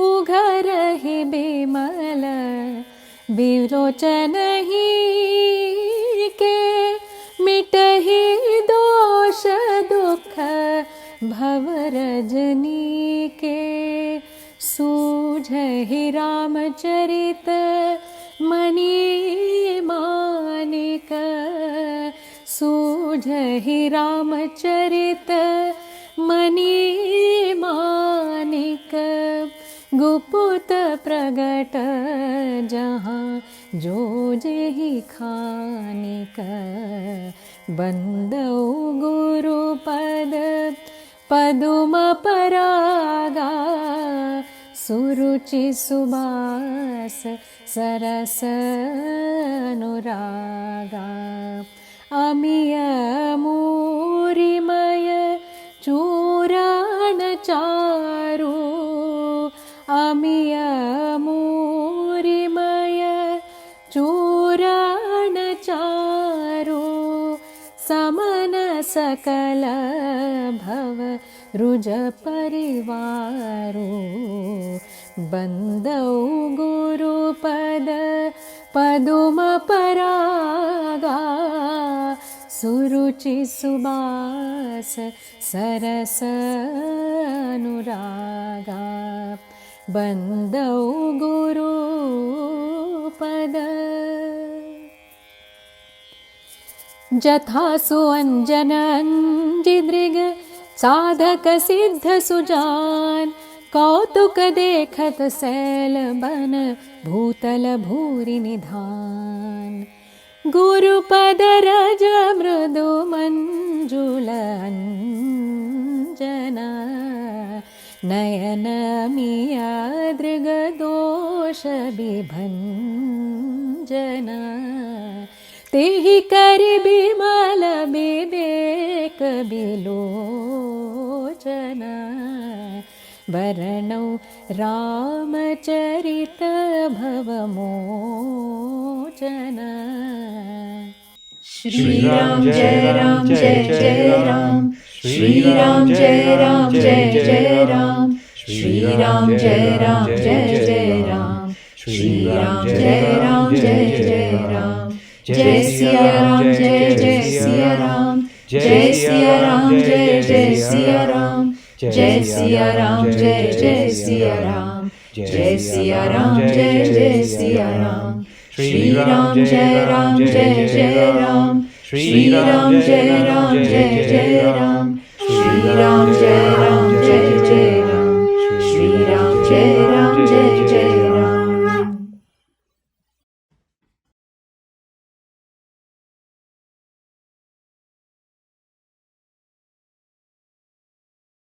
उघरहि बिमल बिलोचन ही के मिटहि दोष दुख भवरजनी के सूझहि रामचरित मणि मानिक सूझहि रामचरित मणि मानिक गुप्त प्रगट जहाँ जो जेहि खानिक बंदौ गुरुपद पदुम परागा सुरुचि सुबास सरस अनुरागा अमिय मूरिमय चूरण चारु अमिय मूरिमय चूरण चारु समन सकल भव रुज परिवारो बंदौ गुरुपद पदुम परागा सुरुचि सुबास सरस अनुरागा बंदौ गुरुपद जथासु अंजन अंजिदृग साधक सिद्ध सुजान कौतुक देखत सैल बन भूतल भूरि निधान गुरुपद रज मृदु मंजुल अंजना नयन मिया दृग दोष विभंजना तेहि करि बिमल विवेक बिलोचना वरणौ रामचरित भवमोचना श्री राम जय राम जय जय राम श्री राम जय राम जय जय राम श्री राम जय राम जय जय राम श्री राम जय राम जय जय राम जय सिया राम जय जय सिया राम जय सिया राम जय जय सिया राम जय सिया राम जय जय सिया राम जय सिया राम जय जय सिया राम श्री राम जय राम जय जय राम श्री राम जय राम जय जय राम श्री राम जय राम